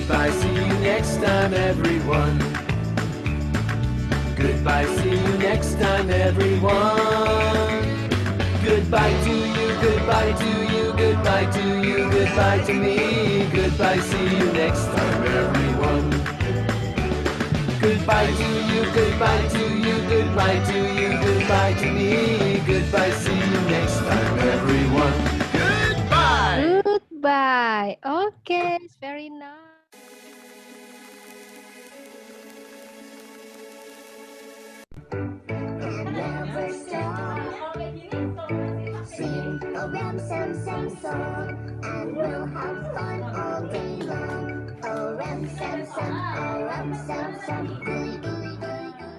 Goodbye, see you next time, everyone. Goodbye, see you next time, everyone. Goodbye to you, goodbye to you, goodbye to you, goodbye to me. Goodbye, see you next time, everyone. Goodbye to you, goodbye to you, goodbye to you, goodbye to me. Goodbye, see you next time, everyone. Goodbye! Goodbye. Okay, it's very nice. Never stop. Sing a ram sam sam song, and we'll have fun all day long. Oh ram sam sam, oh ram sam sam, gooey gooey gooey gooey.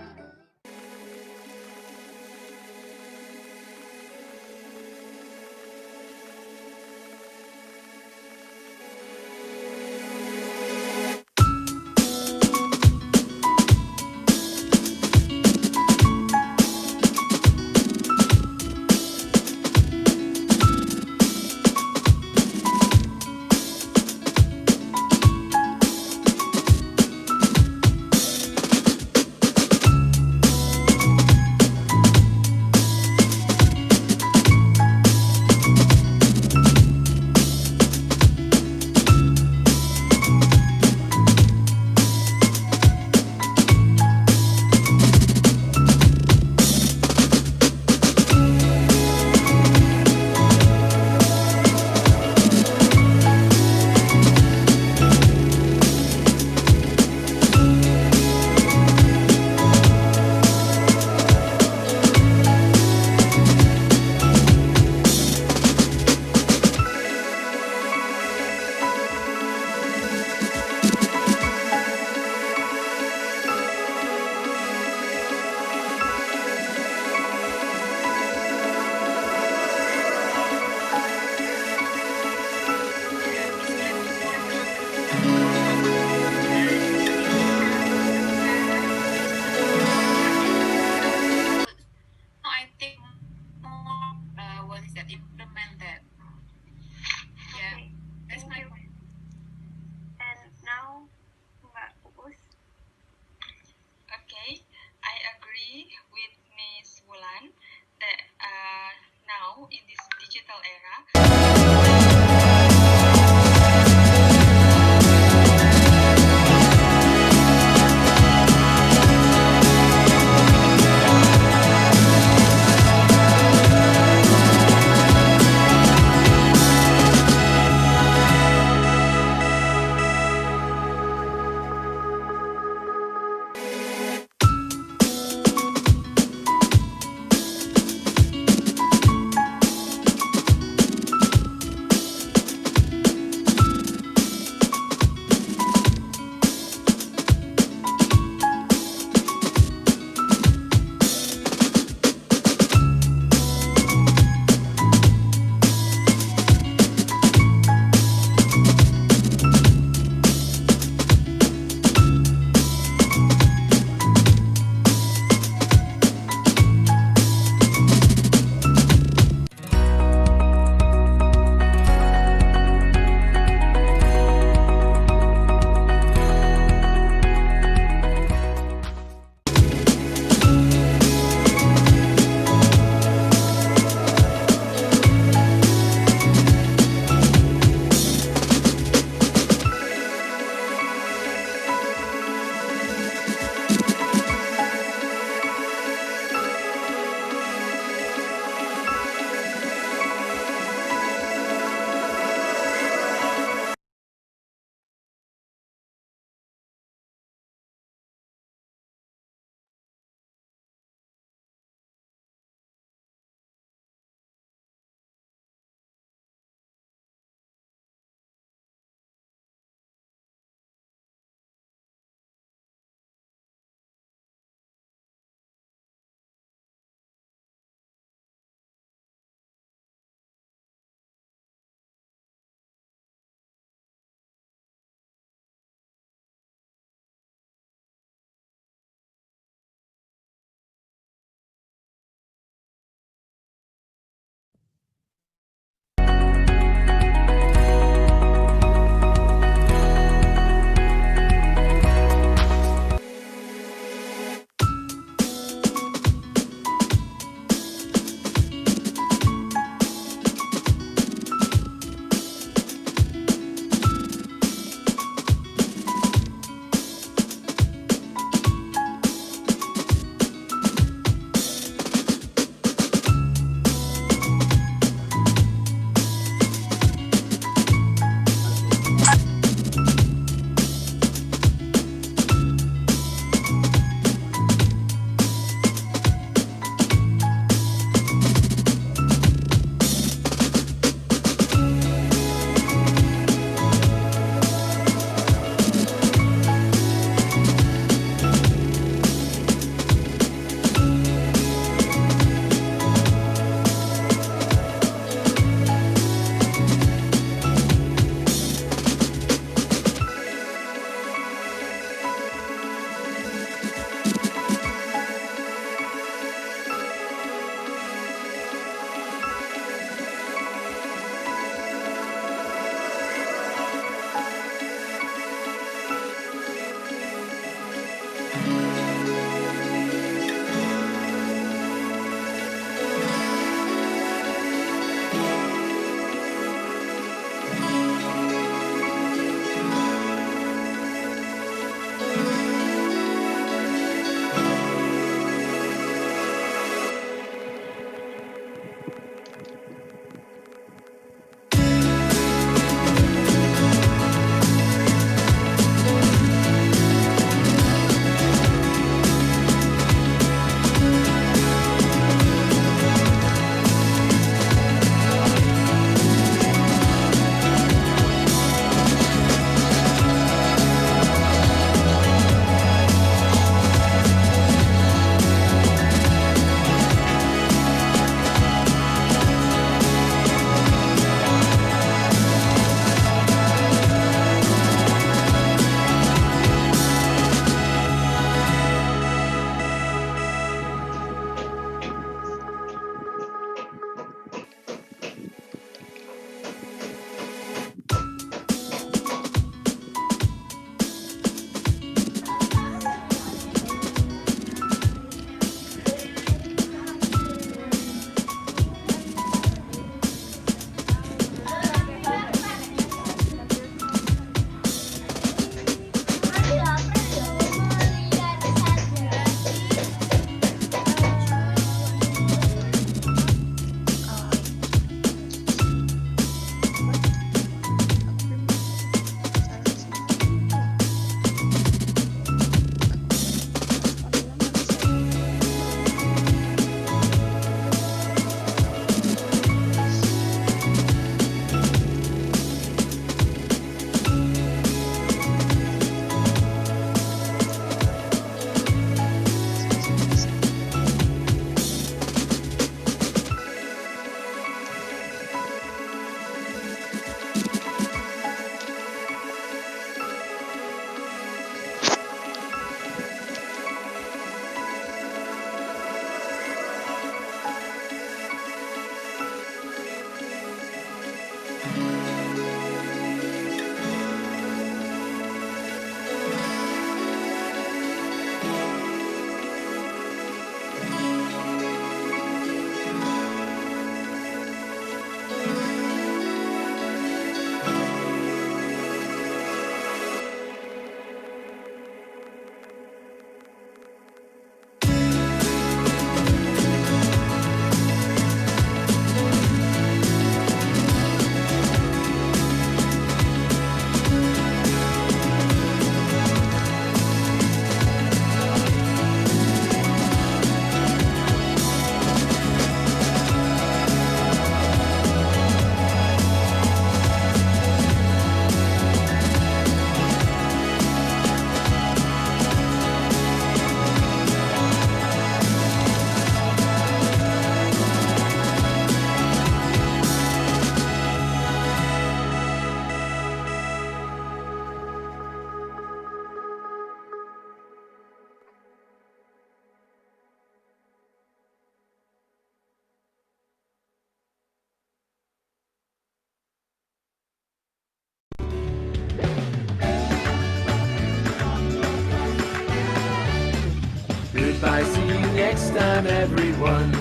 Goodbye, see you next time, everyone.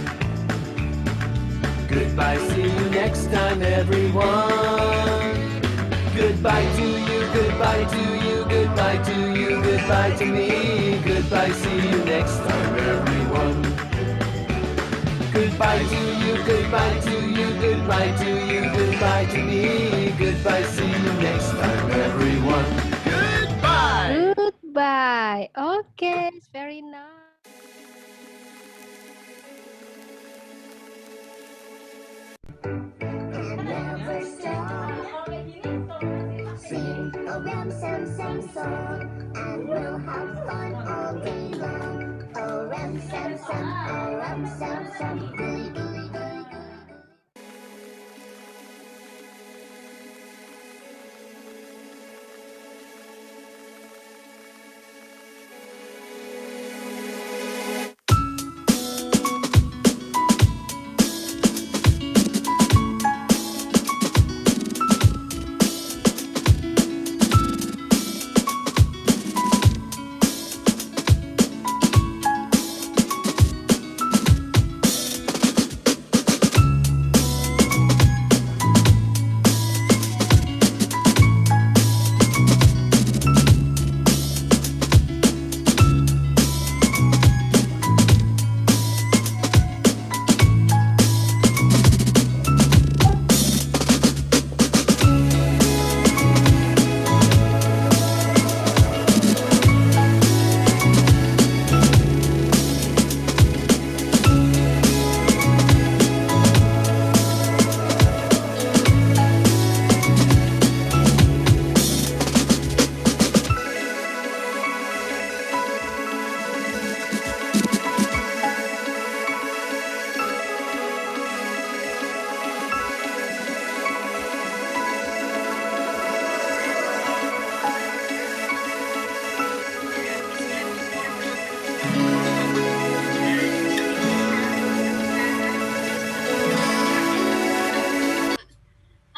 Goodbye, see you next time, everyone. Goodbye to you, goodbye to you, goodbye to you, goodbye to me. Goodbye, see you next time, everyone. Goodbye to you, goodbye to you, goodbye to you, goodbye to me. Goodbye, see you next time, everyone. Goodbye! Goodbye. Okay, it's very nice. And never stop. Sing a ram sam sam song, and we'll have fun all day long. Oh ram sam sam, oh ram sam sam, gooey gooey gooey gooey.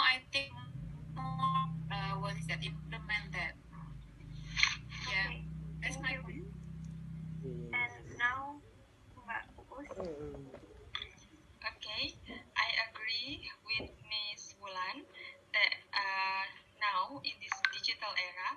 I think more ones that implement that. Yeah, that's my point. And now, okay, I agree with Miss Wulan that now in this digital era,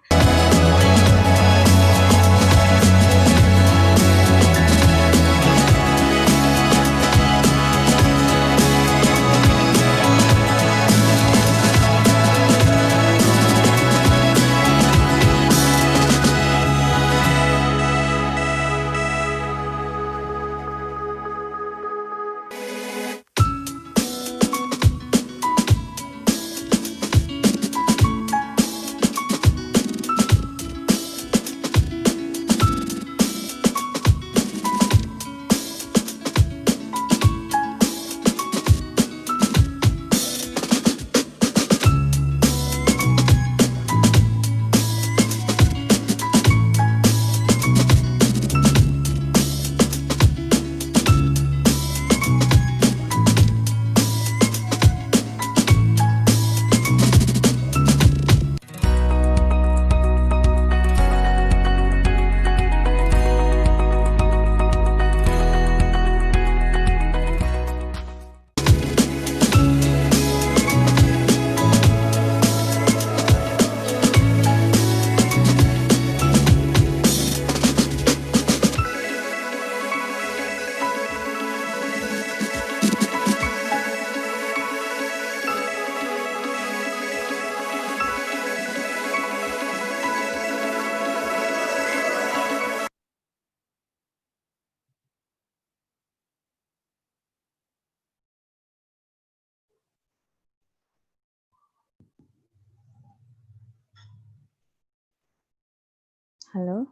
Halo,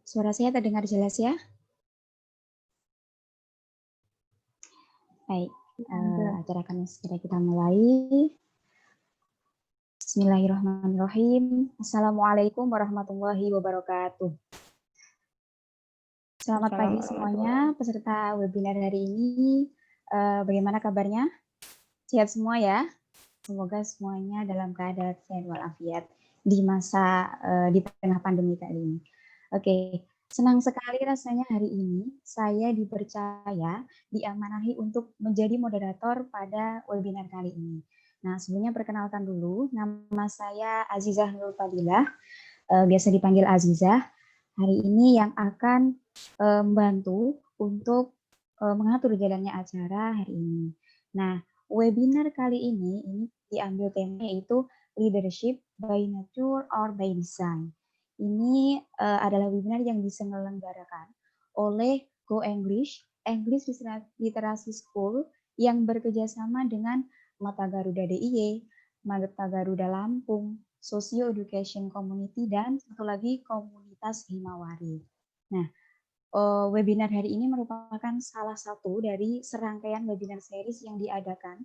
suara saya terdengar jelas ya? Baik, acara kami segera kita mulai. Bismillahirrahmanirrahim. Assalamualaikum warahmatullahi wabarakatuh. Selamat pagi semuanya, peserta webinar hari ini. Bagaimana kabarnya? Sehat semua ya? Semoga semuanya dalam keadaan sehat walafiat di masa di tengah pandemi kali ini. Oke, Senang sekali rasanya hari ini saya dipercaya, diamanahi untuk menjadi moderator pada webinar kali ini. Nah, sebelumnya perkenalkan dulu, nama saya Azizah Nurul Fadilah, biasa dipanggil Azizah. Hari ini yang akan membantu untuk mengatur jalannya acara hari ini. Nah, webinar kali ini diambil tema yaitu Leadership by Nature or by Design. Ini adalah webinar yang diselenggarakan oleh Go English, English Literasi School yang bekerjasama dengan Mata Garuda DIY, Mata Garuda Lampung, Socio Education Community, dan satu lagi komunitas Himawari. Nah, webinar hari ini merupakan salah satu dari serangkaian webinar series yang diadakan.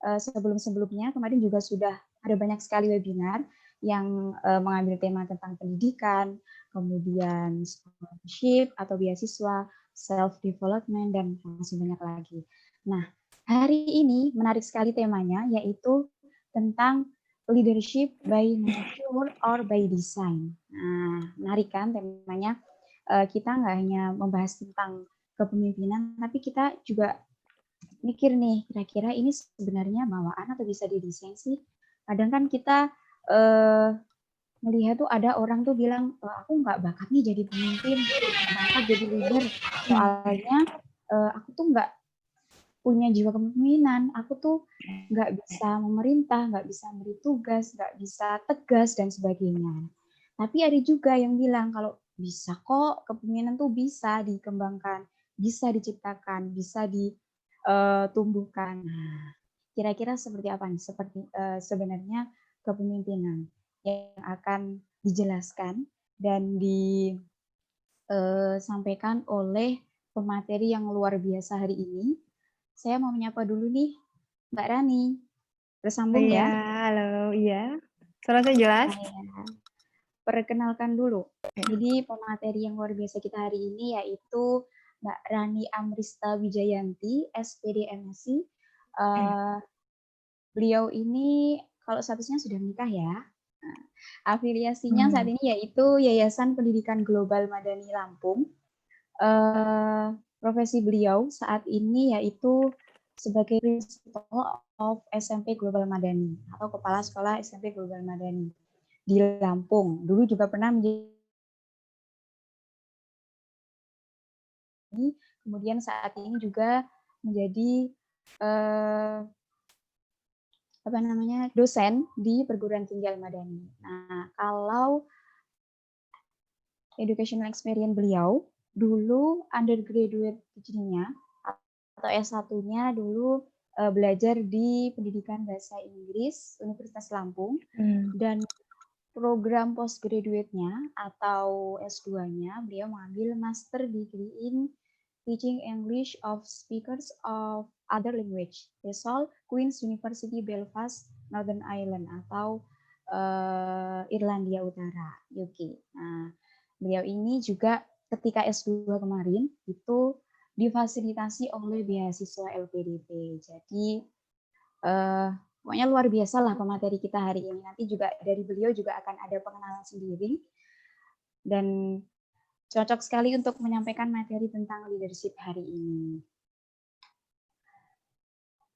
Sebelum-sebelumnya kemarin juga sudah ada banyak sekali webinar yang mengambil tema tentang pendidikan, kemudian scholarship atau beasiswa, self-development, dan masih banyak lagi. Nah, hari ini menarik sekali temanya, yaitu tentang leadership by nature or by design. Nah, menarik kan temanya? Kita nggak hanya membahas tentang kepemimpinan, tapi kita juga mikir nih, kira-kira ini sebenarnya bawaan atau bisa didesain sih? Kadang kan kita melihat tuh ada orang tuh bilang, aku nggak bakat nih jadi pemimpin, nggak bakat jadi leader, soalnya aku tuh nggak punya jiwa kepemimpinan, aku tuh nggak bisa memerintah, nggak bisa beri tugas, nggak bisa tegas, dan sebagainya. Tapi ada juga yang bilang kalau bisa kok, kepemimpinan tuh bisa dikembangkan, bisa diciptakan, bisa ditumbuhkan. Nah, kira-kira seperti apa nih? Seperti sebenarnya kepemimpinan yang akan dijelaskan dan disampaikan oleh pemateri yang luar biasa hari ini. Saya mau menyapa dulu nih, Mbak Rani. Bersambung Iya, ya. halo, iya. Suara saya jelas? Saya perkenalkan dulu. Jadi pemateri yang luar biasa kita hari ini yaitu Mbak Rani Amrista Wijayanti, SPD MSc. Beliau ini kalau statusnya sudah menikah ya. Nah, afiliasinya saat ini yaitu Yayasan Pendidikan Global Madani Lampung. Profesi beliau saat ini yaitu sebagai Principal of SMP Global Madani atau Kepala Sekolah SMP Global Madani di Lampung. Dulu juga pernah menjadi, kemudian saat ini juga menjadi dosen di perguruan tinggi Al-Madani. Nah, kalau educational experience beliau dulu undergraduate teaching-nya atau S1-nya dulu belajar di pendidikan bahasa Inggris Universitas Lampung, dan program postgraduate-nya atau S2-nya beliau mengambil master degree in teaching English of speakers of other language, TESOL, Queen's University Belfast, Northern Ireland atau Irlandia Utara, UK. Nah, beliau ini juga ketika S2 kemarin itu difasilitasi oleh beasiswa LPDP. Jadi pokoknya luar biasa lah pemateri kita hari ini. Nanti juga dari beliau juga akan ada pengenalan sendiri. Dan cocok sekali untuk menyampaikan materi tentang leadership hari ini.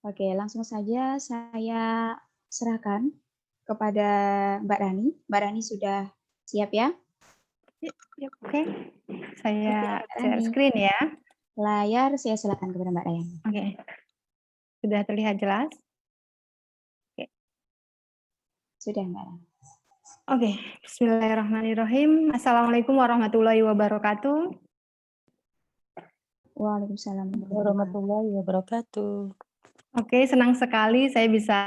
Oke, langsung saja saya serahkan kepada Mbak Rani. Mbak Rani sudah siap ya? Oke. Saya Oke, share Rani. screen ya. Layar saya silakan kepada Mbak Rani. Oke. Sudah terlihat jelas? Oke. Sudah, Mbak Rani. Oke, bismillahirrahmanirrahim. Assalamualaikum warahmatullahi wabarakatuh. Waalaikumsalam warahmatullahi wabarakatuh. Oke, senang sekali saya bisa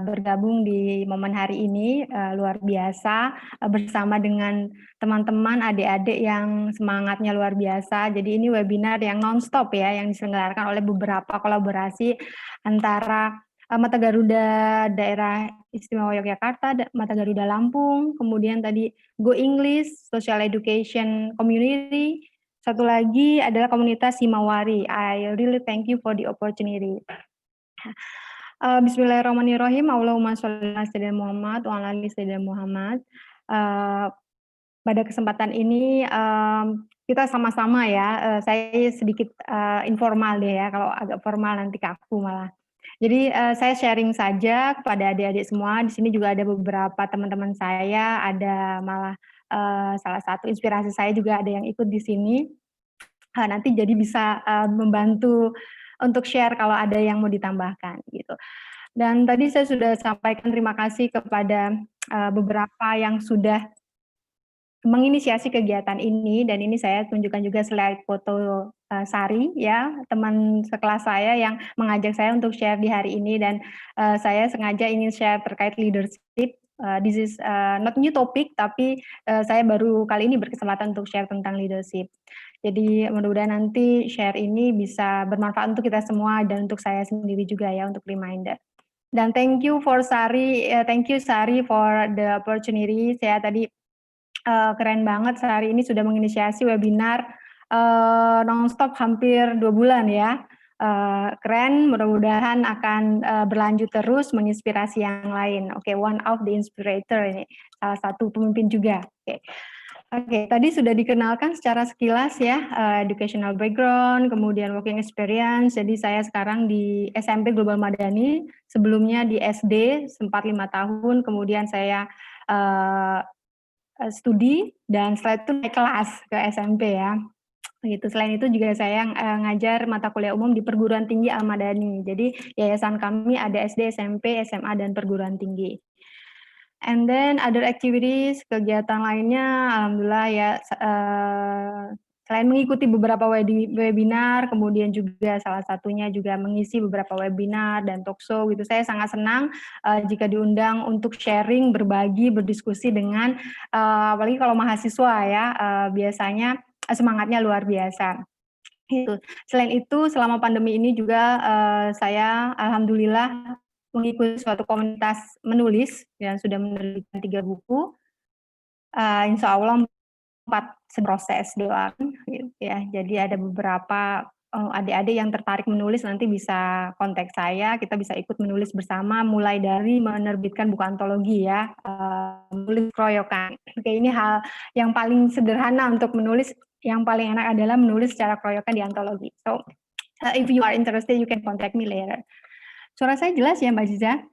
bergabung di momen hari ini, luar biasa, bersama dengan teman-teman, adik-adik yang semangatnya luar biasa. Jadi ini webinar yang non-stop ya, yang diselenggarakan oleh beberapa kolaborasi antara Mata Garuda Daerah Istimewa Yogyakarta, Mata Garuda Lampung, kemudian tadi Go English, Social Education Community, satu lagi adalah komunitas Himawari. I really thank you for the opportunity. Bismillahirrahmanirrahim. Allahumma sholli ala sayyidina Muhammad wa ala ali sayyidina Muhammad. pada kesempatan ini kita sama-sama ya, saya sedikit informal deh ya, kalau agak formal nanti kaku malah. Jadi saya sharing saja kepada adik-adik semua. Di sini juga ada beberapa teman-teman saya, ada malah salah satu inspirasi saya juga ada yang ikut di sini. Nanti jadi bisa membantu untuk share kalau ada yang mau ditambahkan gitu. Dan tadi saya sudah sampaikan terima kasih kepada beberapa yang sudah menginisiasi kegiatan ini, dan ini saya tunjukkan juga slide foto Sari ya, teman sekelas saya yang mengajak saya untuk share di hari ini, dan saya sengaja ingin share terkait leadership. This is not new topic, tapi saya baru kali ini berkesempatan untuk share tentang leadership. Jadi mudah-mudahan nanti share ini bisa bermanfaat untuk kita semua dan untuk saya sendiri juga ya, untuk reminder. Dan thank you Sari for the opportunity. Saya tadi keren banget Sari ini sudah menginisiasi webinar nonstop hampir 2 bulan ya. Keren, mudah-mudahan akan berlanjut terus menginspirasi yang lain. Oke, one of the inspirator ini, salah satu pemimpin juga. Oke, tadi sudah dikenalkan secara sekilas ya, educational background, kemudian working experience. Jadi saya sekarang di SMP Global Madani, sebelumnya di SD sempat 5 tahun, kemudian saya studi, dan setelah itu naik kelas ke SMP ya. Gitu. Selain itu juga saya ngajar mata kuliah umum di Perguruan Tinggi Al-Madani. Jadi yayasan kami ada SD, SMP, SMA, dan perguruan tinggi. And then other activities, kegiatan lainnya, alhamdulillah ya, selain mengikuti beberapa webinar, kemudian juga salah satunya juga mengisi beberapa webinar dan talkshow gitu. Saya sangat senang jika diundang untuk sharing, berbagi, berdiskusi dengan apalagi kalau mahasiswa ya, biasanya semangatnya luar biasa. Gitu. Selain itu, selama pandemi ini juga saya alhamdulillah mengikuti suatu komunitas menulis dan sudah menerbitkan 3 buku. Insya Allah 4 proses doakan gitu ya. Jadi ada beberapa adik-adik yang tertarik menulis nanti bisa kontak saya, kita bisa ikut menulis bersama mulai dari menerbitkan buku antologi ya, menulis keroyokan. Oke, ini hal yang paling sederhana untuk menulis, yang paling enak adalah menulis secara keroyokan di antologi. So, if you are interested, you can contact me later. Suara saya jelas ya Mbak Ziza?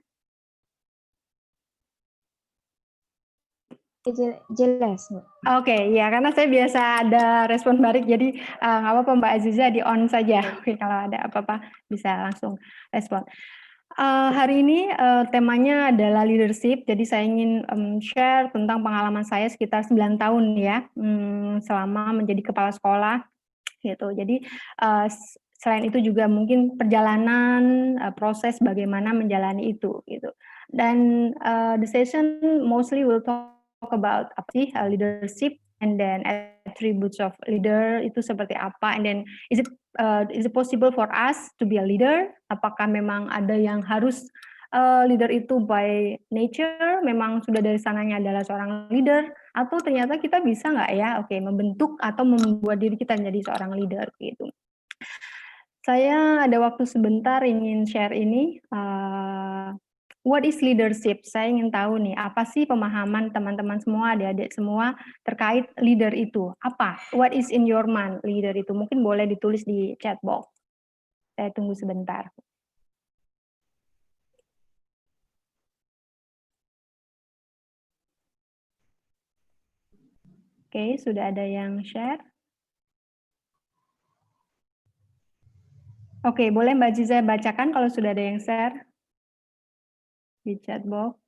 Jelas, Mbak. Oke, ya karena saya biasa ada respon balik, jadi nggak apa-apa Mbak Aziza di on saja. Oke, kalau ada apa-apa bisa langsung respon. Hari ini temanya adalah leadership, jadi saya ingin share tentang pengalaman saya sekitar 9 tahun ya, selama menjadi kepala sekolah gitu. Jadi selain itu juga mungkin perjalanan proses bagaimana menjalani itu gitu. Dan the session mostly will talk about apa sih leadership, and then attributes of leader itu seperti apa, and then is it possible for us to be a leader? Apakah memang ada yang harus leader itu by nature, memang sudah dari sananya adalah seorang leader, atau ternyata kita bisa nggak ya, membentuk atau membuat diri kita menjadi seorang leader gitu. Saya ada waktu sebentar ingin share ini. What is leadership? Saya ingin tahu nih, apa sih pemahaman teman-teman semua, adik-adik semua terkait leader itu? Apa? What is in your mind leader itu? Mungkin boleh ditulis di chat box. Saya tunggu sebentar. Oke, sudah ada yang share? Oke, boleh Mbak Ziza bacakan kalau sudah ada yang share di chat box.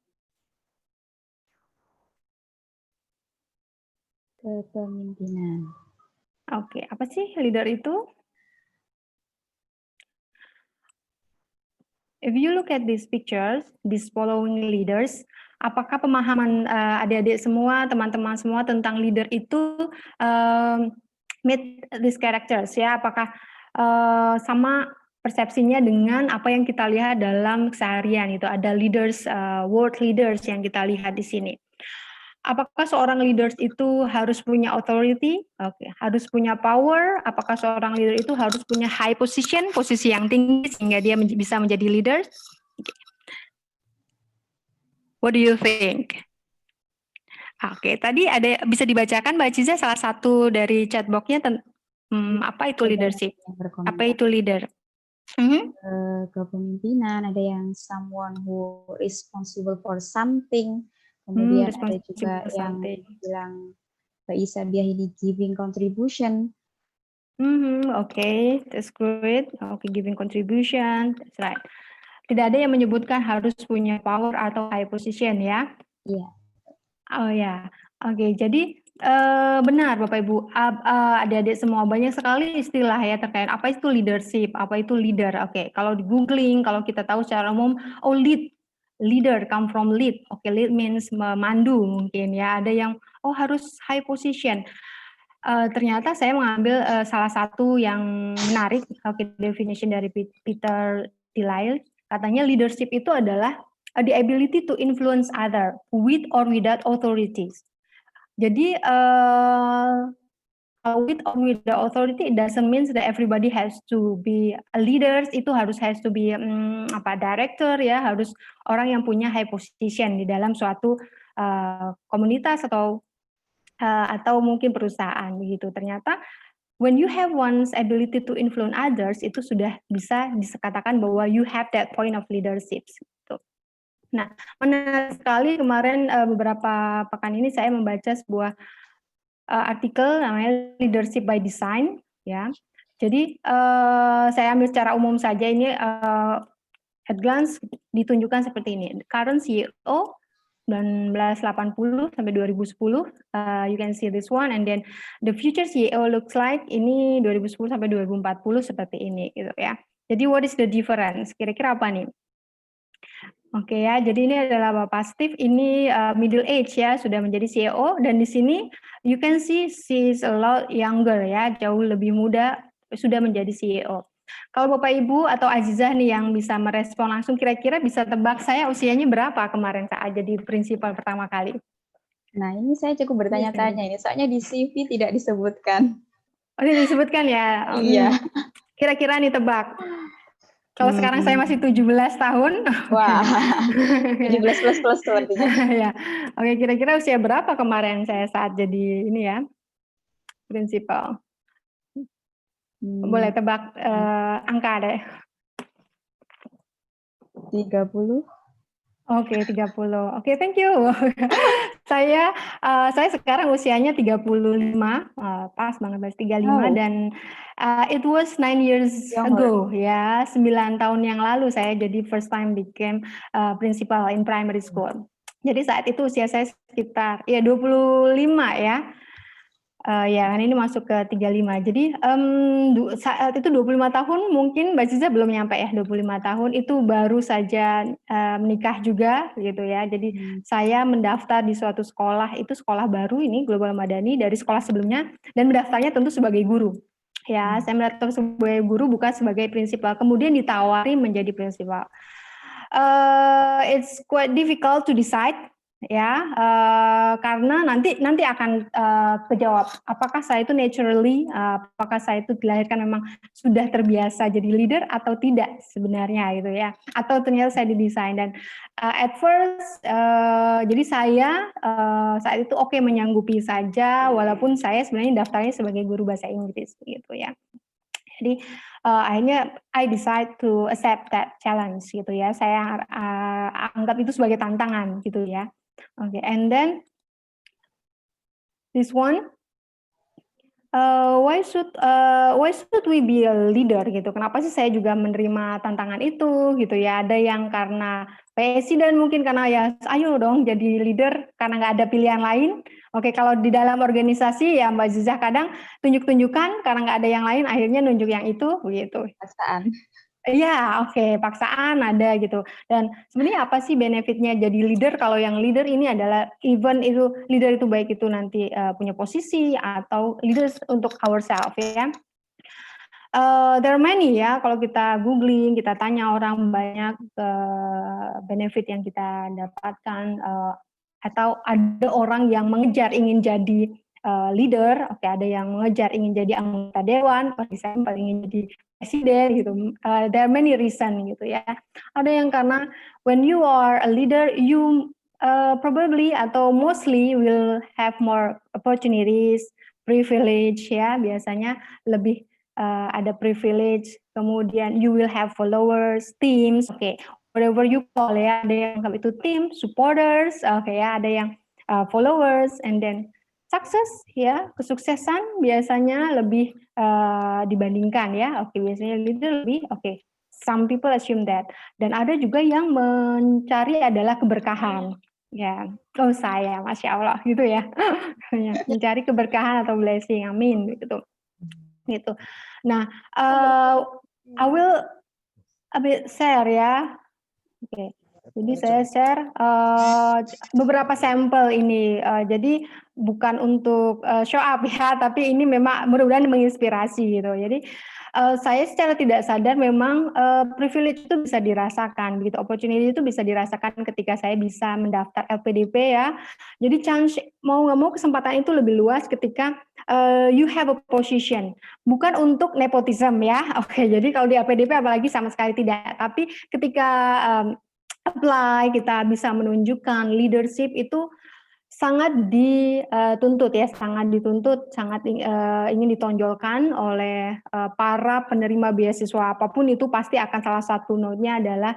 Kepemimpinan. Oke, apa sih leader itu? If you look at these pictures, these following leaders, apakah pemahaman adik-adik semua, teman-teman semua tentang leader itu meet these characters ya? Apakah sama persepsinya dengan apa yang kita lihat dalam keseharian itu? Ada leaders, world leaders yang kita lihat di sini. Apakah seorang leaders itu harus punya authority? Harus punya power? Apakah seorang leader itu harus punya high position, posisi yang tinggi sehingga dia bisa menjadi leader? What do you think? Oke, tadi ada bisa dibacakan Mbak Ciza salah satu dari chat box-nya apa itu Ada leadership? yang Apa berkomentar itu leader? Mhm. kepemimpinan, ada yang someone who responsible for something, kemudian ada juga Responsible yang something. bilang Mbak Isa Biahidi giving contribution. Oke, that's great. Oke, giving contribution, that's right. Tidak ada yang menyebutkan harus punya power atau high position ya. Iya. Oh ya, oke. Jadi benar Bapak Ibu, adik-adik semua banyak sekali istilah ya terkait apa itu leadership, apa itu leader. Oke, kalau di googling, kalau kita tahu secara umum, oh leader come from lead. Oke, lead means memandu mungkin ya. Ada yang oh harus high position. Ternyata saya mengambil salah satu yang menarik, oke, definition dari Peter Thiel. Katanya leadership itu adalah the ability to influence other with or without authorities. Jadi with or without authority it doesn't mean that everybody has to be a leaders, itu has to be director ya, harus orang yang punya high position di dalam suatu komunitas atau mungkin perusahaan begitu. Ternyata when you have one's ability to influence others, itu sudah bisa dikatakan bahwa you have that point of leadership gitu. Nah, menarik sekali kemarin beberapa pekan ini saya membaca sebuah artikel namanya Leadership by Design ya. Jadi saya ambil secara umum saja ini at glance ditunjukkan seperti ini. Current CEO 1980 sampai 2010, you can see this one, and then the future CEO looks like ini 2010 sampai 2040 seperti ini gitu ya. Jadi what is the difference? Kira-kira apa nih? Oke ya, jadi ini adalah Bapak Steve, ini middle age ya, sudah menjadi CEO, dan di sini you can see she's a lot younger ya, jauh lebih muda, sudah menjadi CEO. Kalau Bapak Ibu atau Azizah nih yang bisa merespon langsung, kira-kira bisa tebak saya usianya berapa kemarin saat jadi prinsipal pertama kali? Nah, ini saya cukup bertanya-tanya ini, soalnya di CV tidak disebutkan. Oh, ini disebutkan ya? Iya. Kira-kira nih tebak. Kalau sekarang saya masih 17 tahun. Wah, 17 plus sepertinya. Ya. Oke, kira-kira usia berapa kemarin saya saat jadi ini ya, prinsipal? Boleh tebak angka deh. 30. Oke, 30. Oke, thank you. Saya sekarang usianya 35, pas banget, 35, dan it was 9 years ago ya, 9 tahun yang lalu saya jadi first time became principal in primary school. Jadi saat itu usia saya sekitar ya 25 ya. Ya kan ini masuk ke 35. Jadi saat itu 25 tahun mungkin Mbak Ziza belum nyampe ya, 25 tahun itu baru saja menikah juga gitu ya. Jadi saya mendaftar di suatu sekolah, itu sekolah baru ini Global Madani dari sekolah sebelumnya, dan mendaftarnya tentu sebagai guru. Ya, saya mendaftar sebagai guru bukan sebagai prinsipal. Kemudian ditawari menjadi prinsipal. It's quite difficult to decide ya, karena nanti akan kejawab apakah saya itu naturally, apakah saya itu dilahirkan memang sudah terbiasa jadi leader atau tidak sebenarnya gitu ya, atau ternyata saya didesain. Dan at first jadi saya saat itu oke menyanggupi saja walaupun saya sebenarnya daftarnya sebagai guru bahasa Inggris gitu ya. Jadi akhirnya I decide to accept that challenge gitu ya. Saya anggap itu sebagai tantangan gitu ya. Oke, and then this one, why should we be a leader gitu? Kenapa sih saya juga menerima tantangan itu gitu ya? Ada yang karena PSI dan mungkin karena ya ayo dong jadi leader karena nggak ada pilihan lain. Oke, kalau di dalam organisasi ya Mbak Zizah kadang tunjuk-tunjukkan karena nggak ada yang lain, akhirnya nunjuk yang itu begitu. Paksaan. Iya, oke, paksaan ada gitu. Dan sebenarnya apa sih benefitnya jadi leader? Kalau yang leader ini adalah even itu leader itu baik itu nanti punya posisi atau leaders untuk ourselves ya. There are many ya, kalau kita googling, kita tanya orang banyak benefit yang kita dapatkan, atau ada orang yang mengejar ingin jadi leader, oke, ada yang mengejar ingin jadi anggota dewan, bagi saya paling ingin jadi presiden gitu. There are many reason gitu ya. Ada yang karena when you are a leader, you probably atau mostly will have more opportunities, privilege ya, biasanya lebih ada privilege, kemudian you will have followers, teams, oke, whatever you call ya, ada yang anggap itu team, supporters, oke ya, ada yang followers, and then success ya, kesuksesan biasanya lebih dibandingkan ya, oke, biasanya lebih, oke. Some people assume that. Dan ada juga yang mencari adalah keberkahan. Ya, oh saya, masya Allah gitu ya, mencari keberkahan atau blessing, amin gitu. Gitu. Nah, I will a bit share ya. Oke. Jadi saya share beberapa sampel ini. Jadi bukan untuk show up ya, tapi ini memang mudah-mudahan menginspirasi gitu. Jadi saya secara tidak sadar memang privilege itu bisa dirasakan, begitu opportunity itu bisa dirasakan ketika saya bisa mendaftar LPDP ya. Jadi chance mau nggak mau kesempatan itu lebih luas ketika you have a position, bukan untuk nepotism ya. Oke, jadi kalau di LPDP apalagi sama sekali tidak. Tapi ketika apply kita bisa menunjukkan leadership itu sangat dituntut ya, sangat dituntut, sangat ingin ditonjolkan oleh para penerima beasiswa apapun itu pasti akan salah satu note-nya adalah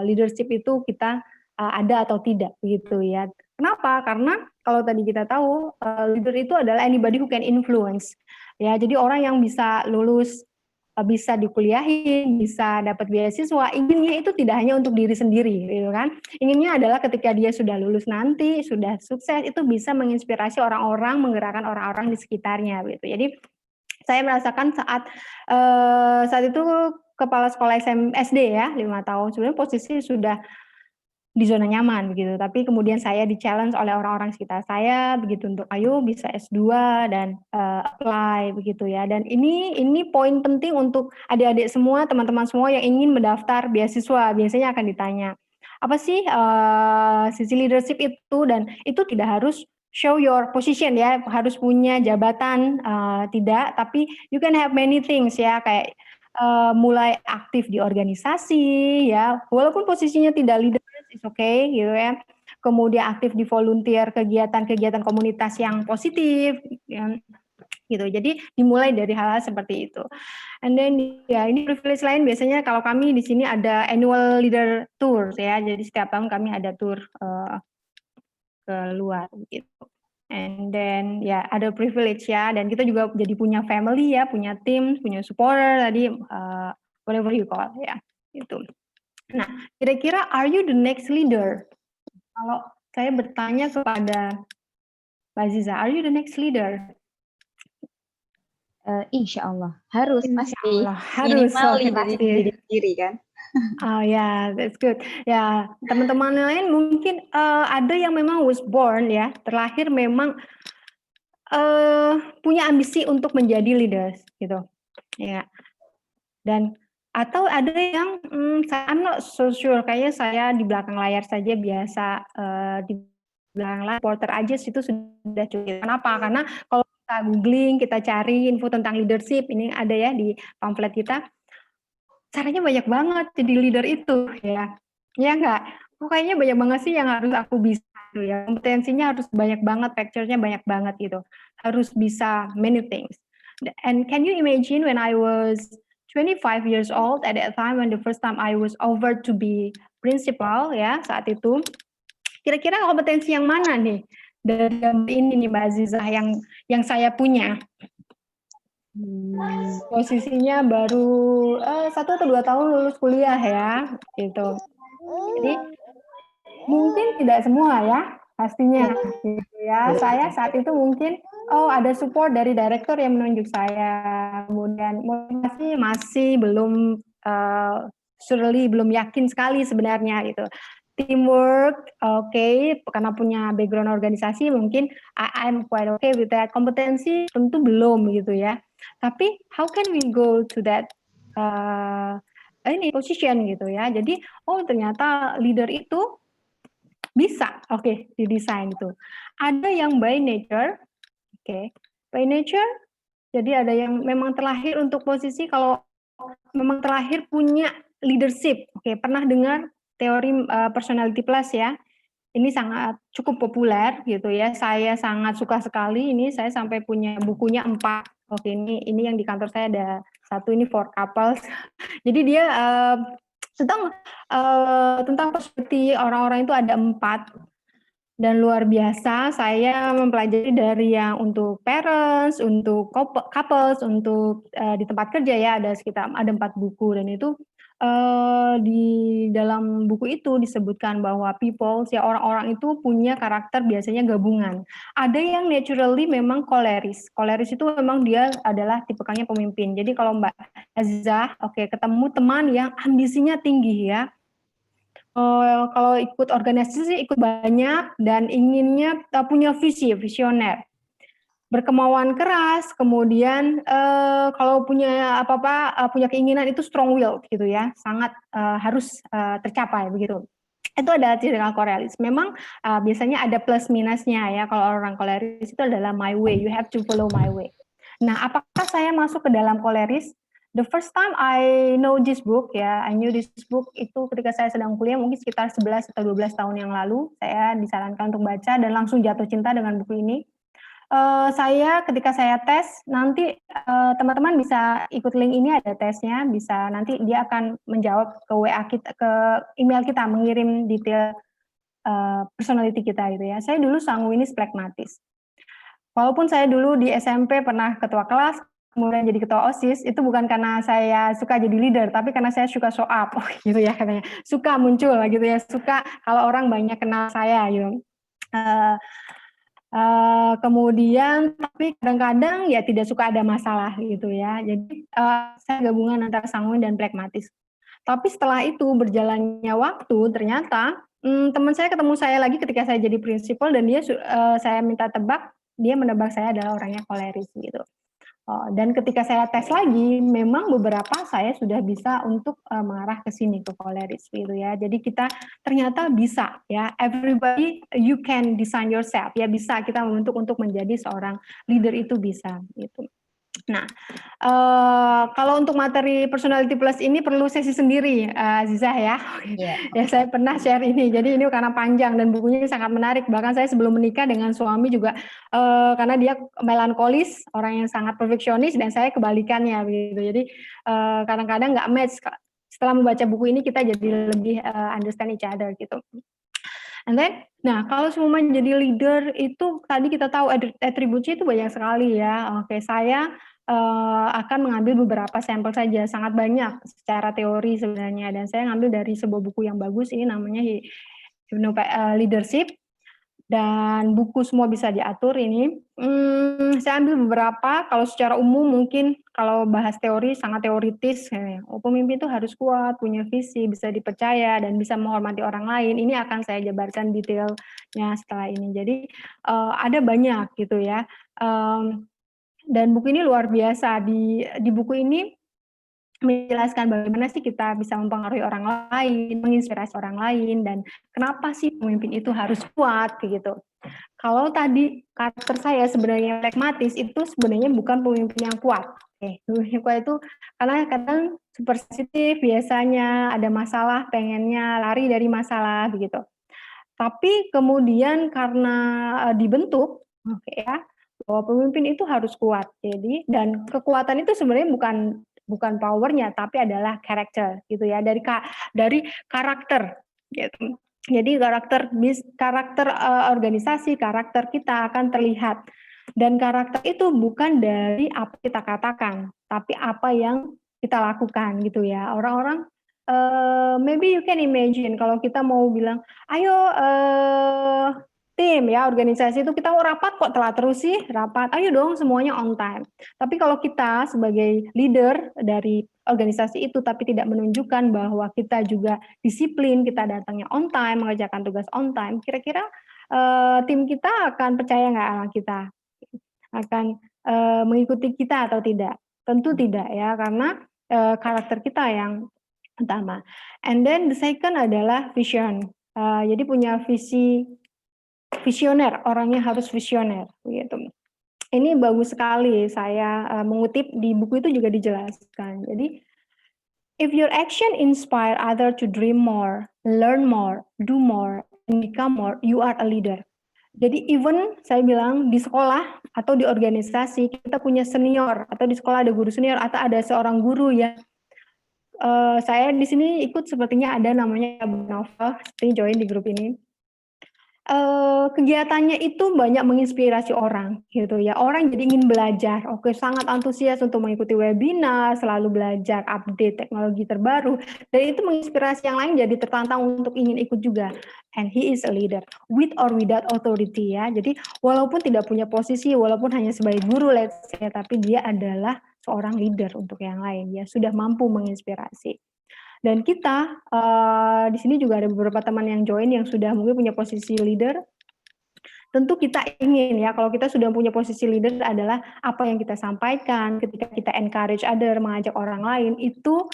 leadership itu kita ada atau tidak gitu ya. Kenapa? Karena kalau tadi kita tahu leader itu adalah anybody who can influence ya. Jadi orang yang bisa lulus bisa dikuliahin, bisa dapat beasiswa, inginnya itu tidak hanya untuk diri sendiri, gitu kan. Inginnya adalah ketika dia sudah lulus nanti, sudah sukses, itu bisa menginspirasi orang-orang, menggerakkan orang-orang di sekitarnya, gitu. Jadi saya merasakan saat itu kepala sekolah SD ya, 5 tahun, sebenarnya posisi sudah di zona nyaman begitu, tapi kemudian saya di-challenge oleh orang-orang sekitar saya begitu untuk ayo bisa S2 dan apply begitu ya. Dan ini poin penting untuk adik-adik semua, teman-teman semua yang ingin mendaftar beasiswa, biasanya akan ditanya, apa sih sisi leadership itu, dan itu tidak harus show your position ya, harus punya jabatan tidak, tapi you can have many things ya, kayak mulai aktif di organisasi ya, walaupun posisinya tidak leader is okay gitu ya. Kemudian aktif di volunteer kegiatan-kegiatan komunitas yang positif ya, gitu. Jadi dimulai dari hal-hal seperti itu. And then ya ini privilege lain biasanya kalau kami di sini ada annual leader tour ya. Jadi setiap tahun kami ada tour ke luar gitu. And then ya ada privilege ya, dan kita juga jadi punya family ya, punya tim, punya supporter tadi whatever you call ya, gitu. Nah, kira-kira are you the next leader? Kalau saya bertanya kepada Mbak Aziza, are you the next leader? Insya Allah harus Insya pasti Allah, harus, minimal oke, leader pasti. diri sendiri kan. Oh ya, that's good. Ya, teman-teman lain mungkin ada yang memang was born ya, terlahir memang punya ambisi untuk menjadi leaders gitu, ya. Dan atau ada yang I'm not so sure, kayaknya saya di belakang layar saja biasa di belakang layar reporter aja situ sudah cukup. Kenapa? Karena kalau kita googling, kita cari info tentang leadership, ini ada ya di pamflet kita. Caranya banyak banget jadi leader itu ya. Ya enggak? Kayaknya banyak banget sih yang harus aku bisa gitu ya. Kompetensinya harus banyak banget, factor-nya banyak banget gitu. Harus bisa many things. And can you imagine when I was 25 years old at that time, when the first time I was over to be principal ya, saat itu. Kira-kira kompetensi yang mana nih dari ini nih Mbak Azizah yang saya punya? Posisinya baru 1 atau 2 tahun lulus kuliah ya, gitu. Jadi mungkin tidak semua ya, pastinya gitu ya. Saya saat itu mungkin ada support dari direktur yang menunjuk saya, kemudian motivasi masih belum surely belum yakin sekali sebenarnya gitu. Teamwork, oke, karena punya background organisasi mungkin I'm quite okay with that. Kompetensi tentu belum gitu ya. Tapi how can we go to that ini position gitu ya. Jadi ternyata leader itu bisa didesain itu. Ada yang by nature, by nature. Jadi ada yang memang terlahir untuk posisi, kalau memang terlahir punya leadership. Pernah dengar teori personality plus ya? ini sangat cukup populer gitu ya. Saya sangat suka sekali ini. Saya sampai punya bukunya 4. Oke, ini yang di kantor saya ada 1 ini for couples. Jadi dia tentang perspektif orang-orang itu ada 4. Dan luar biasa, saya mempelajari dari yang untuk parents, untuk couples, untuk di tempat kerja ya, ada 4 buku, dan itu di dalam buku itu disebutkan bahwa people, ya orang-orang itu punya karakter biasanya gabungan. Ada yang naturally memang koleris. Koleris itu memang dia adalah tipikalnya pemimpin. Jadi kalau Mbak Azizah, oke, ketemu teman yang ambisinya tinggi ya, kalau ikut organisasi sih ikut banyak dan inginnya punya visioner, berkemauan keras, kemudian kalau punya apa-apa punya keinginan itu strong will gitu ya, sangat harus tercapai begitu. Itu ada tipikal koleris. Memang biasanya ada plus minusnya ya. Kalau orang koleris itu adalah my way, you have to follow my way. Nah, apakah saya masuk ke dalam koleris? The first time I know this book ya, I knew this book itu ketika saya sedang kuliah mungkin sekitar 11 atau 12 tahun yang lalu, saya disarankan untuk baca dan langsung jatuh cinta dengan buku ini. Saya ketika saya tes, nanti teman-teman bisa ikut link ini, ada tesnya, bisa nanti dia akan menjawab ke WA kita, ke email kita, mengirim detail personality kita gitu ya. Saya dulu sanguinis phlegmatis. Walaupun saya dulu di SMP pernah ketua kelas, kemudian jadi ketua OSIS, itu bukan karena saya suka jadi leader, tapi karena saya suka show up, gitu ya katanya. Suka muncul gitu ya, suka kalau orang banyak kenal saya gitu. Kemudian tapi kadang-kadang ya tidak suka ada masalah gitu ya. Jadi saya gabungan antara sanguin dan pragmatis. Tapi setelah itu berjalannya waktu ternyata teman saya ketemu saya lagi ketika saya jadi prinsipal dan dia saya minta tebak, dia menebak saya adalah orangnya koleris gitu. Dan ketika saya tes lagi, memang beberapa saya sudah bisa untuk mengarah ke sini, ke koleris gitu ya. Jadi kita ternyata bisa ya, everybody you can design yourself ya, bisa kita membentuk untuk menjadi seorang leader itu bisa gitu. Nah, kalau untuk materi personality plus ini perlu sesi sendiri, Azizah ya. Iya. Ya saya pernah share ini, jadi ini karena panjang dan bukunya sangat menarik. Bahkan saya sebelum menikah dengan suami juga, karena dia melankolis, orang yang sangat perfeksionis, dan saya kebalikannya begitu. Jadi kadang-kadang nggak match. Setelah membaca buku ini kita jadi lebih understand each other gitu. And then, nah kalau semua menjadi leader itu tadi kita tahu atributnya itu banyak sekali ya. Oke, saya akan mengambil beberapa sampel saja, sangat banyak secara teori sebenarnya. Dan saya ngambil dari sebuah buku yang bagus, ini namanya Leadership. Dan buku semua bisa diatur ini. Saya ambil beberapa, kalau secara umum mungkin kalau bahas teori sangat teoritis. Pemimpin itu harus kuat, punya visi, bisa dipercaya, dan bisa menghormati orang lain. Ini akan saya jabarkan detailnya setelah ini. Jadi ada banyak gitu ya. Dan buku ini luar biasa. Di buku ini menjelaskan bagaimana sih kita bisa mempengaruhi orang lain, menginspirasi orang lain, dan kenapa sih pemimpin itu harus kuat gitu. Kalau tadi karakter saya sebenarnya pragmatis, itu sebenarnya bukan pemimpin yang kuat. Pemimpin kuat itu karena kadang super sensitif, biasanya ada masalah pengennya lari dari masalah begitu. Tapi kemudian karena dibentuk, ya, bahwa pemimpin itu harus kuat. Jadi dan kekuatan itu sebenarnya bukan powernya, tapi adalah karakter gitu ya, dari karakter gitu. Jadi karakter organisasi, karakter kita akan terlihat, dan karakter itu bukan dari apa kita katakan, tapi apa yang kita lakukan gitu ya. Orang-orang maybe you can imagine kalau kita mau bilang, ayo tim ya, organisasi itu kita mau rapat kok telat terus sih, rapat, ayo dong semuanya on time. Tapi kalau kita sebagai leader dari organisasi itu tapi tidak menunjukkan bahwa kita juga disiplin, kita datangnya on time, mengerjakan tugas on time, kira-kira tim kita akan percaya nggak sama kita? Akan mengikuti kita atau tidak? Tentu tidak ya, karena karakter kita yang utama. And then the second adalah vision. Jadi punya visi, visioner, orangnya harus visioner gitu. Ini bagus sekali, saya mengutip di buku itu juga dijelaskan. Jadi if your action inspire other to dream more, learn more, do more, become more, you are a leader. Jadi even saya bilang di sekolah atau di organisasi kita punya senior, atau di sekolah ada guru senior atau ada seorang guru yang saya di sini ikut, sepertinya ada namanya Bu Nova, seperti join di grup ini. Kegiatannya itu banyak menginspirasi orang gitu ya. Orang jadi ingin belajar. Oke, sangat antusias untuk mengikuti webinar, selalu belajar update teknologi terbaru, dan itu menginspirasi yang lain jadi tertantang untuk ingin ikut juga. And he is a leader with or without authority ya. Jadi walaupun tidak punya posisi, walaupun hanya sebagai guru let's say, tapi dia adalah seorang leader untuk yang lain ya, sudah mampu menginspirasi. Dan kita di sini juga ada beberapa teman yang join yang sudah mungkin punya posisi leader. Tentu kita ingin ya, kalau kita sudah punya posisi leader adalah apa yang kita sampaikan ketika kita encourage other, mengajak orang lain, itu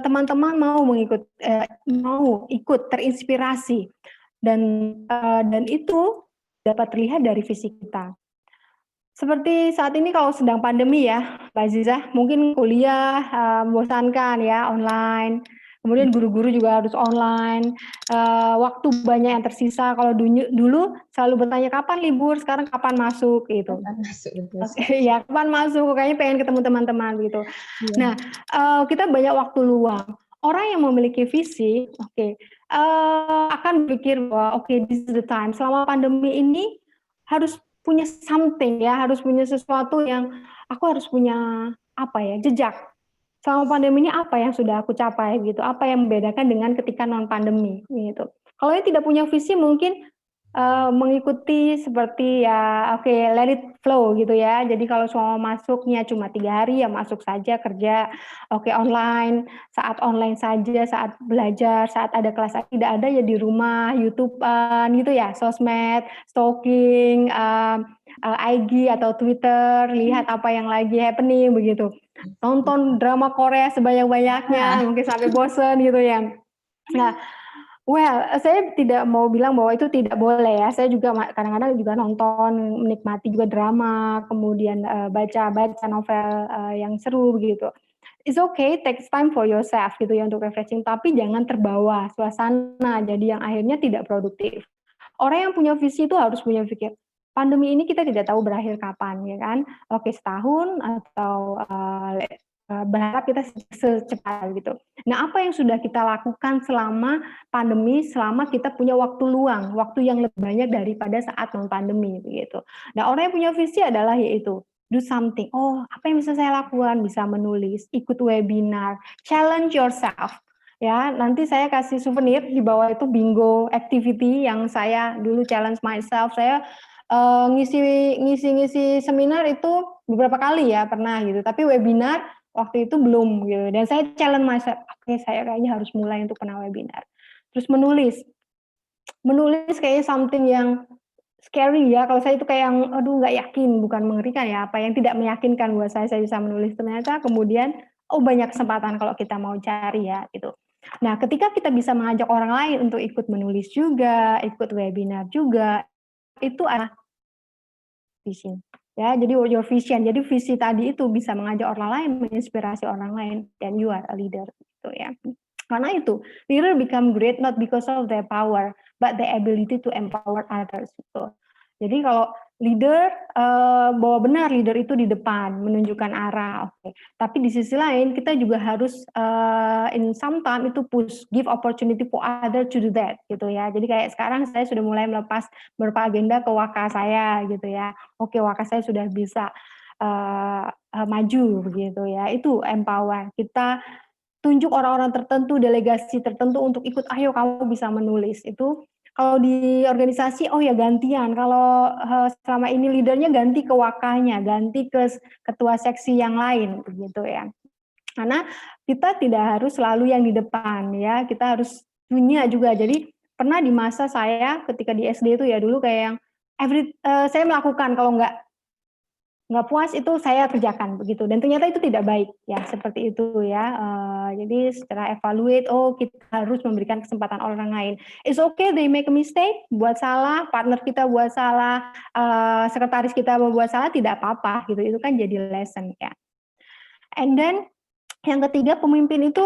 teman-teman mau ikut terinspirasi, dan itu dapat terlihat dari visi kita. Seperti saat ini kalau sedang pandemi ya, Mbak Azizah, mungkin kuliah membosankan ya, online. Kemudian guru-guru juga harus online. Waktu banyak yang tersisa. Kalau dulu selalu bertanya kapan libur, sekarang kapan masuk gitu. Kapan masuk, betul. Ya, kapan masuk? Kayaknya pengen ketemu teman-teman gitu. Iya. Nah, kita banyak waktu luang. Orang yang memiliki visi, akan berpikir bahwa this is the time. Selama pandemi ini harus punya something ya, harus punya sesuatu yang aku harus punya jejak. Selama pandemi ini apa yang sudah aku capai gitu, apa yang membedakan dengan ketika non pandemi gitu. Kalau dia tidak punya visi mungkin mengikuti seperti ya let it flow gitu ya. Jadi kalau semua masuknya cuma 3 hari ya masuk saja kerja, online, saat online saja, saat belajar, saat ada kelas tidak ada ya di rumah, YouTube-an gitu ya, sosmed, stalking, IG atau Twitter, lihat apa yang lagi happening begitu. Nonton drama Korea sebanyak-banyaknya, mungkin sampai bosen gitu ya. Nah, saya tidak mau bilang bahwa itu tidak boleh ya. Saya juga kadang-kadang juga nonton, menikmati juga drama, kemudian baca novel yang seru begitu. It's okay, takes time for yourself gitu ya untuk refreshing, tapi jangan terbawa suasana jadi yang akhirnya tidak produktif. Orang yang punya visi itu harus punya pikir, pandemi ini kita tidak tahu berakhir kapan ya kan. Setahun atau berharap kita secepat gitu. Nah, apa yang sudah kita lakukan selama pandemi, selama kita punya waktu luang, waktu yang lebih banyak daripada saat non pandemi begitu. Nah, orang yang punya visi adalah yaitu do something. Apa yang bisa saya lakukan? Bisa menulis, ikut webinar, challenge yourself. Ya, nanti saya kasih souvenir di bawah itu bingo activity yang saya dulu challenge myself. Saya ngisi seminar itu beberapa kali ya pernah gitu, tapi webinar waktu itu belum gitu. Dan saya challenge myself, saya kayaknya harus mulai untuk pernah webinar. Terus menulis kayaknya something yang scary ya. Kalau saya itu kayak yang nggak yakin, bukan mengerikan ya, apa yang tidak meyakinkan buat saya bisa menulis. Ternyata kemudian banyak kesempatan kalau kita mau cari ya gitu. Nah, ketika kita bisa mengajak orang lain untuk ikut menulis juga, ikut webinar juga, itu adalah vision. Ya, jadi your vision. Jadi visi tadi itu bisa mengajak orang lain, menginspirasi orang lain, dan you are a leader gitu ya. Karena itu, leader become great not because of their power, but the ability to empower others gitu. Jadi kalau leader, bahwa benar leader itu di depan, menunjukkan arah, tapi di sisi lain kita juga harus in some time itu push, give opportunity for other to do that gitu ya. Jadi kayak sekarang saya sudah mulai melepas beberapa agenda ke waka saya gitu ya. Waka saya sudah bisa maju begitu ya. Itu empower. Kita tunjuk orang-orang tertentu, delegasi tertentu untuk ikut, ayo kamu bisa menulis. Itu kalau di organisasi, gantian. Kalau selama ini leadernya ganti ke wakanya, ganti ke ketua seksi yang lain, begitu ya. Karena kita tidak harus selalu yang di depan ya, kita harus punya juga. Jadi pernah di masa saya ketika di SD itu ya dulu kayak yang saya melakukan kalau nggak puas itu saya kerjakan begitu, dan ternyata itu tidak baik ya, seperti itu ya. Jadi setelah evaluate, kita harus memberikan kesempatan orang lain. It's okay they make a mistake, buat salah, partner kita buat salah, sekretaris kita buat salah, tidak apa-apa gitu, itu kan jadi lesson ya. And then yang ketiga, pemimpin itu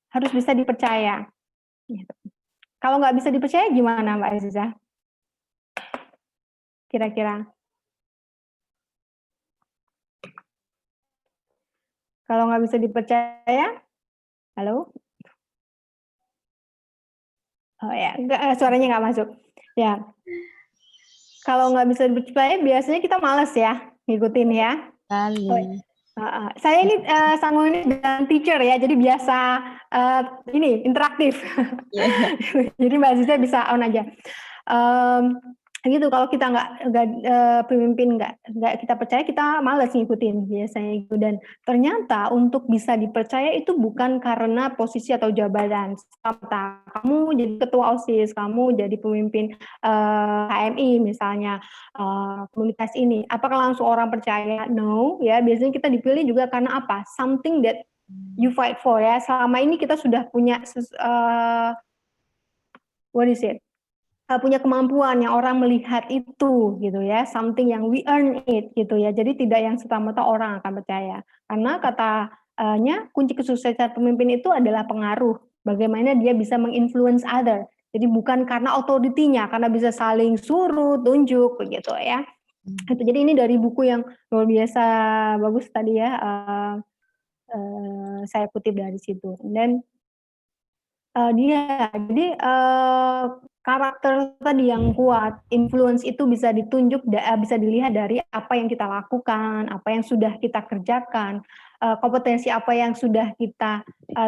harus bisa dipercaya gitu. Kalau nggak bisa dipercaya gimana Mbak Aziza? Kira-kira? Kalau nggak bisa dipercaya, halo? Oh ya, suaranya nggak masuk. Ya, kalau nggak bisa dipercaya biasanya kita males ya ngikutin ya. Sekali. Saya ini sanggung ini dengan teacher ya, jadi biasa ini interaktif. Iya, iya. Jadi Mbak Aziza bisa on aja. Gitu kalau kita nggak pemimpin nggak kita percaya, kita malas ngikutin biasanya gitu. Dan ternyata untuk bisa dipercaya itu bukan karena posisi atau jabatan. Kamu jadi ketua OSIS, kamu jadi pemimpin HMI misalnya, komunitas ini, apakah langsung orang percaya? No, ya biasanya kita dipilih juga karena apa? Something that you fight for ya. Selama ini kita sudah punya what is it? Punya kemampuan yang orang melihat itu gitu ya, something yang we earn it gitu ya. Jadi tidak yang serta-merta orang akan percaya. Karena katanya kunci kesuksesan pemimpin itu adalah pengaruh. Bagaimana dia bisa menginfluence other. Jadi bukan karena authority-nya, karena bisa saling suruh, tunjuk begitu ya. Itu jadi ini dari buku yang luar biasa bagus tadi ya. Saya kutip dari situ. Dan jadi karakter tadi yang kuat, influence itu bisa ditunjuk, bisa dilihat dari apa yang kita lakukan, apa yang sudah kita kerjakan, kompetensi apa yang sudah kita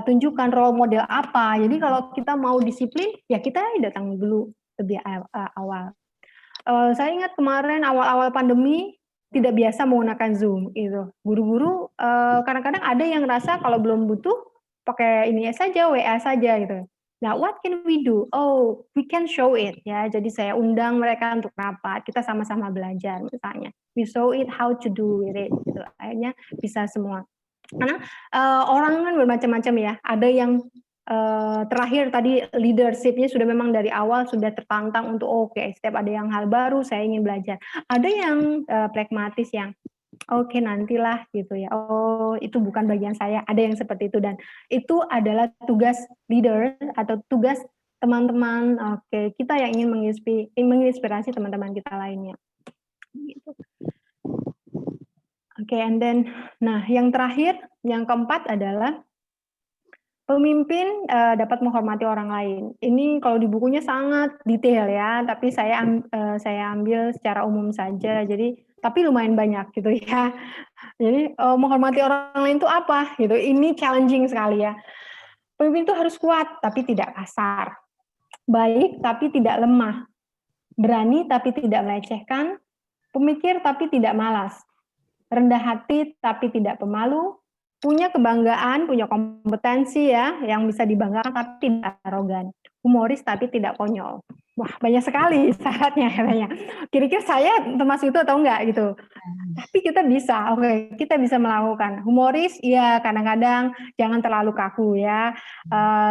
tunjukkan, role model apa. Jadi kalau kita mau disiplin, ya kita datang dulu lebih awal. Saya ingat kemarin awal-awal pandemi tidak biasa menggunakan Zoom gitu. Guru-guru kadang-kadang ada yang ngerasa kalau belum butuh pakai ini saja, WA saja gitu. Nah, what can we do? Oh, we can show it ya. Jadi saya undang mereka untuk rapat, kita sama-sama belajar misalnya. We show it how to do with it gitu. Akhirnya bisa semua. Karena orang kan bermacam-macam ya. Ada yang terakhir tadi leadership-nya sudah memang dari awal sudah tertantang untuk oke, setiap ada yang hal baru saya ingin belajar. Ada yang pragmatis yang oke, nantilah gitu ya. Oh, itu bukan bagian saya. Ada yang seperti itu dan itu adalah tugas leader atau tugas teman-teman. Oke, kita yang ingin menginspirasi teman-teman kita lainnya. Gitu. Oke, and then, nah yang terakhir, yang keempat adalah pemimpin dapat menghormati orang lain. Ini kalau di bukunya sangat detail ya, tapi saya ambil secara umum saja. Jadi tapi lumayan banyak gitu ya. Jadi menghormati orang lain itu apa gitu. Ini challenging sekali ya. Pemimpin itu harus kuat tapi tidak kasar. Baik tapi tidak lemah. Berani tapi tidak melecehkan. Pemikir tapi tidak malas. Rendah hati tapi tidak pemalu. Punya kebanggaan, punya kompetensi ya, yang bisa dibanggakan tapi tidak arogan. Humoris tapi tidak konyol. Wah, banyak sekali syaratnya katanya. Kira-kira saya termasuk itu atau enggak gitu. Tapi kita bisa, oke, kita bisa melakukan. Humoris, ya kadang-kadang jangan terlalu kaku ya.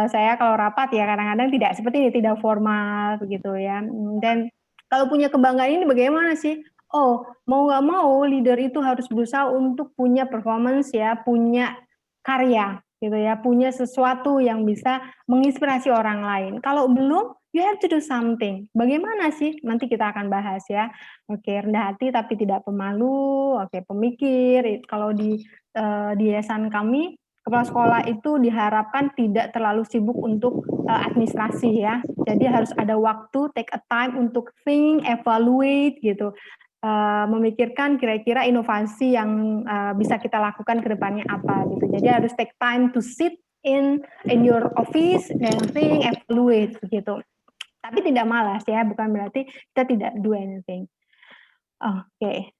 Saya kalau rapat ya kadang-kadang tidak seperti ini, tidak formal begitu ya. Dan kalau punya kebanggaan ini bagaimana sih? Oh, mau nggak mau leader itu harus berusaha untuk punya performance ya, punya karya gitu ya, punya sesuatu yang bisa menginspirasi orang lain. Kalau belum, you have to do something. Bagaimana sih? Nanti kita akan bahas ya. Oke, rendah hati tapi tidak pemalu. Oke, pemikir. Kalau di yayasan kami, kepala sekolah itu diharapkan tidak terlalu sibuk untuk administrasi ya. Jadi harus ada waktu, take a time untuk think, evaluate gitu. Memikirkan kira-kira inovasi yang bisa kita lakukan ke depannya apa gitu. Jadi harus take time to sit in your office dan think, evaluate begitu. Tapi tidak malas ya, bukan berarti kita tidak do anything. Oke.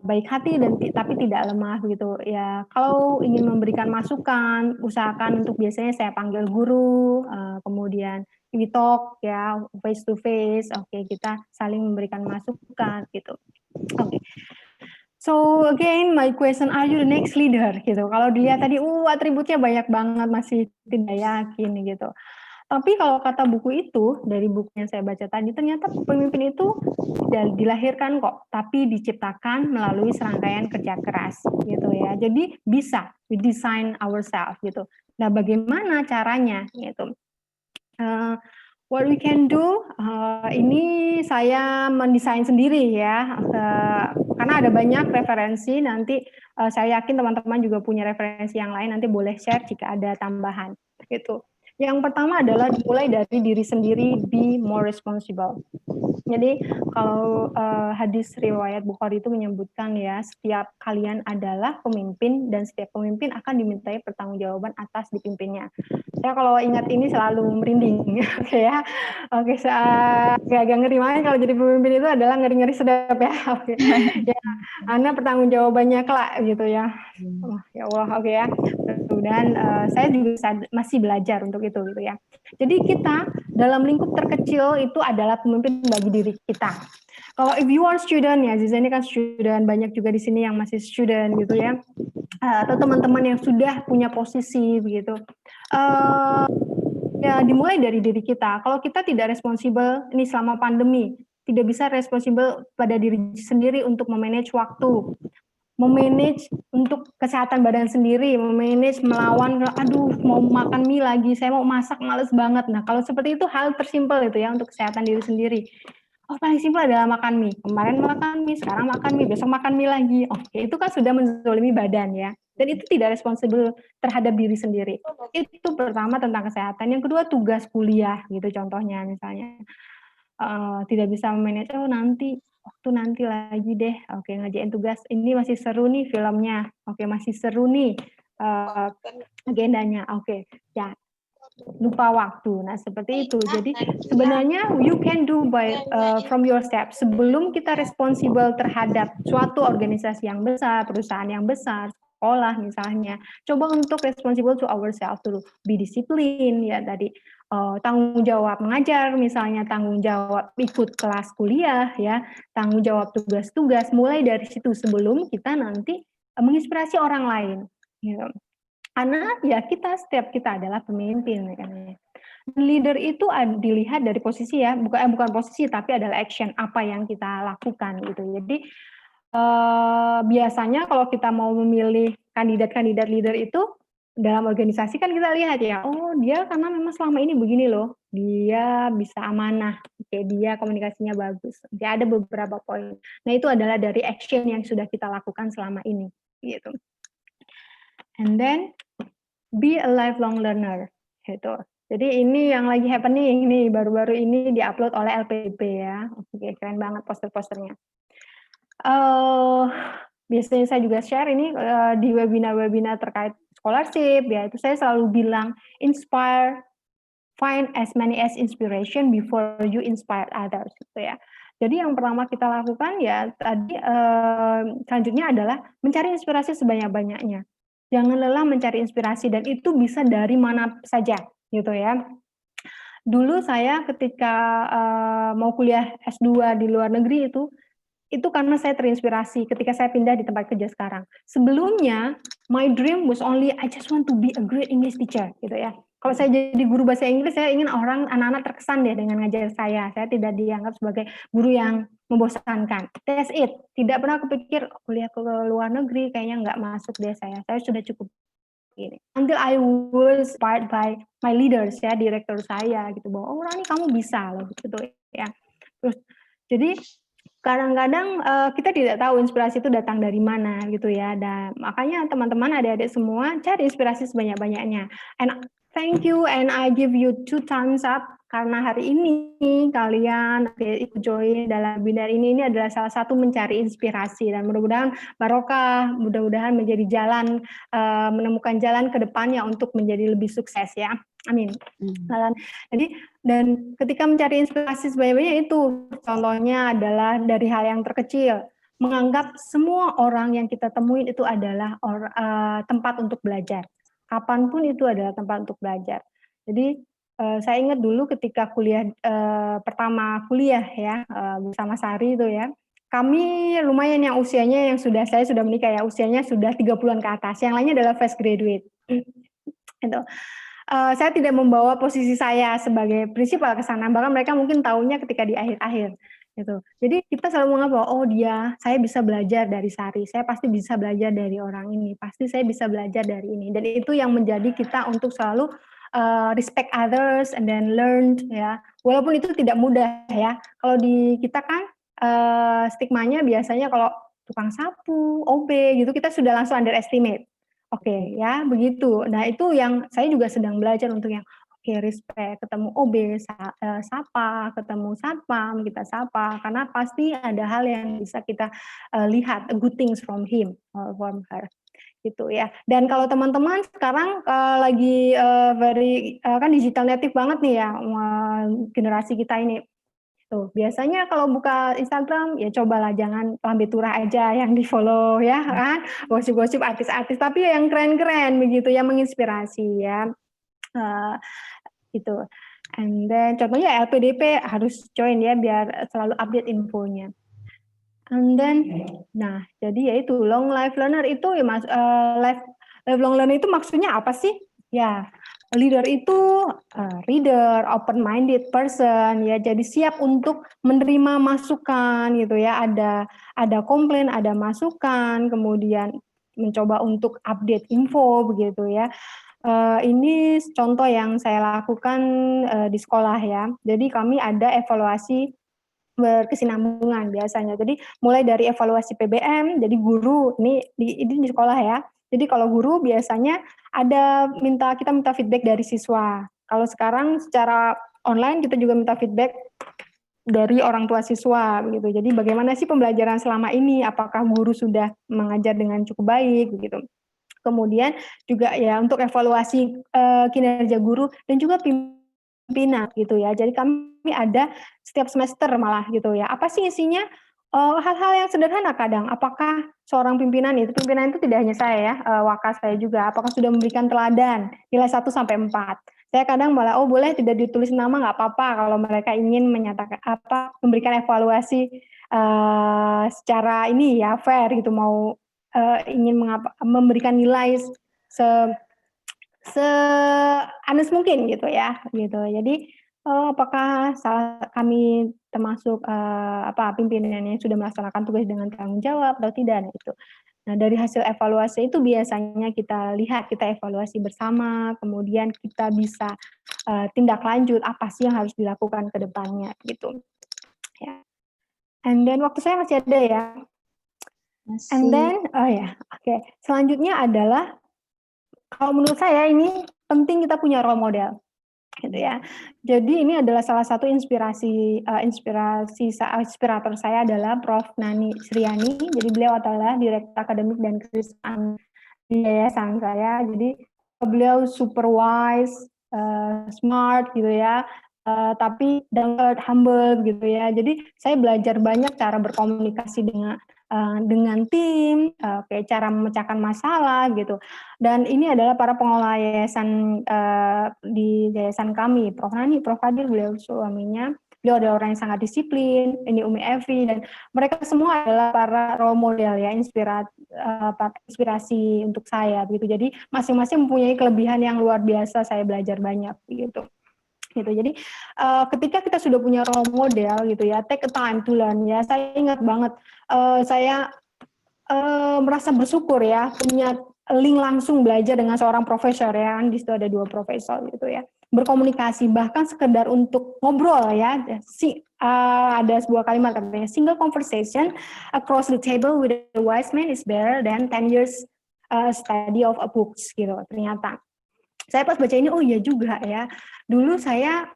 Baik hati dan tapi tidak lemah begitu ya. Kalau ingin memberikan masukan, usahakan untuk biasanya saya panggil guru, kemudian we talk ya, face to face. Oke, kita saling memberikan masukan gitu. Oke. So again, my question, are you the next leader gitu. Kalau dilihat tadi atributnya banyak banget, masih tidak yakin gitu. Tapi kalau kata buku itu, dari buku yang saya baca tadi, ternyata pemimpin itu tidak dilahirkan kok, tapi diciptakan melalui serangkaian kerja keras gitu ya. Jadi bisa we design ourselves gitu. Nah, bagaimana caranya gitu? What we can do, ini saya mendesain sendiri ya, karena ada banyak referensi, nanti saya yakin teman-teman juga punya referensi yang lain, nanti boleh share jika ada tambahan, gitu. Yang pertama adalah dimulai dari diri sendiri, be more responsible. Jadi kalau hadis riwayat Bukhari itu menyebutkan ya, setiap kalian adalah pemimpin dan setiap pemimpin akan dimintai pertanggungjawaban atas dipimpinnya. Saya kalau ingat ini selalu merinding, oke ya. Oke, agak ngeri banget kalau jadi pemimpin itu adalah ngeri-ngeri sedap ya. Oke. Ya, karena pertanggungjawabannya kelak gitu ya. Oh, ya Allah, oke ya. Mudah-mudahan saya juga masih belajar untuk itu gitu ya. Jadi kita dalam lingkup terkecil itu adalah pemimpin bagi diri kita. Kalau if you are student ya, Ziza ini kan student, banyak juga di sini yang masih student gitu ya, atau teman-teman yang sudah punya posisi begitu. Ya dimulai dari diri kita. Kalau kita tidak responsibel ini selama pandemi, tidak bisa responsibel pada diri sendiri untuk memanage waktu, memanage untuk kesehatan badan sendiri, memanage melawan, aduh mau makan mie lagi, saya mau masak males banget. Nah kalau seperti itu hal tersimpel itu ya untuk kesehatan diri sendiri. Oh paling simpel adalah makan mie. Kemarin makan mie, sekarang makan mie, besok makan mie lagi. Oke, itu kan sudah menzolimi badan ya. Dan itu tidak responsibel terhadap diri sendiri. Itu pertama tentang kesehatan. Yang kedua tugas kuliah gitu contohnya misalnya. Tidak bisa memanage, oh nanti waktu nanti lagi deh, oke ngerjain tugas, ini masih seru nih filmnya, oke masih seru nih agendanya, oke ya lupa waktu. Nah seperti itu. Jadi sebenarnya you can do by from your step. Sebelum kita responsibel terhadap suatu organisasi yang besar, perusahaan yang besar, sekolah misalnya, coba untuk responsible to ourselves dulu, be disiplin ya tadi. Tanggung jawab mengajar, misalnya tanggung jawab ikut kelas kuliah, ya, tanggung jawab tugas-tugas, mulai dari situ sebelum kita nanti menginspirasi orang lain. Gitu. Karena ya setiap kita adalah pemimpin. Ya. Leader itu dilihat dari posisi ya, bukan posisi tapi adalah action, apa yang kita lakukan gitu. Jadi biasanya kalau kita mau memilih kandidat-kandidat leader itu, dalam organisasi kan kita lihat ya, oh dia karena memang selama ini begini loh, dia bisa amanah, oke, dia komunikasinya bagus, dia ada beberapa poin. Nah itu adalah dari action yang sudah kita lakukan selama ini, gitu. And then be a lifelong learner, gitu. Jadi ini yang lagi happening nih, baru-baru ini diupload oleh LPB ya, oke keren banget poster-posternya. Biasanya saya juga share ini di webinar-webinar terkait scholarship ya, itu saya selalu bilang inspire, find as many as inspiration before you inspire others gitu ya. Jadi yang pertama kita lakukan ya tadi selanjutnya adalah mencari inspirasi sebanyak-banyaknya. Jangan lelah mencari inspirasi dan itu bisa dari mana saja gitu ya. Dulu saya ketika mau kuliah S2 di luar negeri itu karena saya terinspirasi ketika saya pindah di tempat kerja sekarang. Sebelumnya, my dream was only I just want to be a great English teacher, gitu ya. Kalau saya jadi guru bahasa Inggris, saya ingin anak-anak terkesan deh dengan ngajar saya. Saya tidak dianggap sebagai guru yang membosankan. That's it. Tidak pernah kepikir kuliah ke luar negeri, kayaknya nggak masuk deh saya. Saya sudah cukup ini. Until I was inspired by my leaders ya, direktur saya gitu bahwa oh Rani kamu bisa loh gitu ya. Terus jadi kadang-kadang kita tidak tahu inspirasi itu datang dari mana gitu ya, dan makanya teman-teman adik-adik semua cari inspirasi sebanyak-banyaknya. And thank you and I give you 2 thumbs up karena hari ini kalian ikut join dalam webinar ini adalah salah satu mencari inspirasi dan mudah-mudahan barokah, mudah-mudahan menjadi jalan menemukan jalan ke depannya untuk menjadi lebih sukses ya. Amin. Jadi dan ketika mencari inspirasi sebanyak-banyaknya itu contohnya adalah dari hal yang terkecil, menganggap semua orang yang kita temuin itu adalah tempat untuk belajar. Kapanpun itu adalah tempat untuk belajar. Jadi saya ingat dulu ketika pertama kuliah ya bersama Sari itu ya. Kami lumayan yang usianya yang saya sudah menikah ya, usianya sudah 30-an ke atas. Yang lainnya adalah fresh graduate. Itu. Saya tidak membawa posisi saya sebagai prinsipal ke sana, bahkan mereka mungkin tahunya ketika di akhir-akhir gitu. Jadi kita selalu menganggap oh saya bisa belajar dari Sari, saya pasti bisa belajar dari orang ini, pasti saya bisa belajar dari ini. Dan itu yang menjadi kita untuk selalu respect others and then learn ya. Walaupun itu tidak mudah ya. Kalau di kita kan stigmanya biasanya kalau tukang sapu, OB gitu kita sudah langsung underestimate. Oke ya begitu. Nah itu yang saya juga sedang belajar untuk yang oke respect, ketemu OB, sapa, ketemu satpam, kita sapa karena pasti ada hal yang bisa kita lihat good things from him or from her gitu ya. Dan kalau teman-teman sekarang lagi kan digital native banget nih ya generasi kita ini. Tuh, biasanya kalau buka Instagram ya cobalah jangan lambe turah aja yang di-follow ya kan, gosip-gosip artis-artis tapi yang keren-keren begitu yang menginspirasi ya. Gitu. And then contohnya LPDP harus join ya biar selalu update infonya. And then nah jadi yaitu long life learner itu ya lifelong learner itu maksudnya apa sih? Ya, leader itu reader, open-minded person ya, jadi siap untuk menerima masukan gitu ya. Ada komplain, ada masukan, kemudian mencoba untuk update info begitu ya. Ini contoh yang saya lakukan di sekolah ya. Jadi kami ada evaluasi berkesinambungan biasanya. Jadi mulai dari evaluasi PBM, jadi guru ini di sekolah ya. Jadi kalau guru biasanya kita minta feedback dari siswa. Kalau sekarang secara online kita juga minta feedback dari orang tua siswa begitu. Jadi bagaimana sih pembelajaran selama ini? Apakah guru sudah mengajar dengan cukup baik begitu. Kemudian juga ya untuk evaluasi kinerja guru dan juga pimpinan gitu ya. Jadi kami ada setiap semester malah gitu ya. Apa sih isinya? Hal-hal yang sederhana kadang. Apakah seorang pimpinan itu tidak hanya saya ya, wakas saya juga. Apakah sudah memberikan teladan nilai 1 sampai 4? Saya kadang malah boleh tidak ditulis nama nggak apa-apa kalau mereka ingin menyatakan memberikan evaluasi secara ini ya fair gitu mau ingin memberikan nilai honest mungkin gitu ya gitu. Jadi apakah kami termasuk pimpinan yang sudah melaksanakan tugas dengan tanggung jawab atau tidak gitu. Nah dari hasil evaluasi itu biasanya kita lihat, kita evaluasi bersama, kemudian kita bisa tindak lanjut apa sih yang harus dilakukan ke depannya gitu. Ya. And then waktu saya masih ada ya. And then selanjutnya adalah kalau menurut saya ini penting kita punya role model gitu ya. Jadi ini adalah salah satu inspirator saya adalah Prof. Nani Sriani. Jadi beliau adalah direktur akademik dan kerisaan di yayasan saya. Jadi beliau super wise, smart gitu ya. Tapi down humble gitu ya. Jadi saya belajar banyak cara berkomunikasi dengan tim, cara memecahkan masalah gitu. Dan ini adalah para pengelola yayasan di yayasan kami, Prof. Nani, Prof. Fadil, beliau suaminya. Beliau adalah orang yang sangat disiplin, ini Umi Evi, dan mereka semua adalah para role model ya, inspirasi untuk saya begitu. Jadi masing-masing mempunyai kelebihan yang luar biasa, saya belajar banyak gitu. Jadi ketika kita sudah punya role model gitu ya, take a time to learn ya. Saya ingat banget saya merasa bersyukur ya punya link langsung belajar dengan seorang profesor ya, di situ ada 2 profesor gitu ya, berkomunikasi bahkan sekedar untuk ngobrol ya. Ada sebuah kalimat katanya single conversation across the table with a wise man is better than 10 years study of a books gitu. Ternyata saya pas baca ini, oh iya juga ya. Dulu saya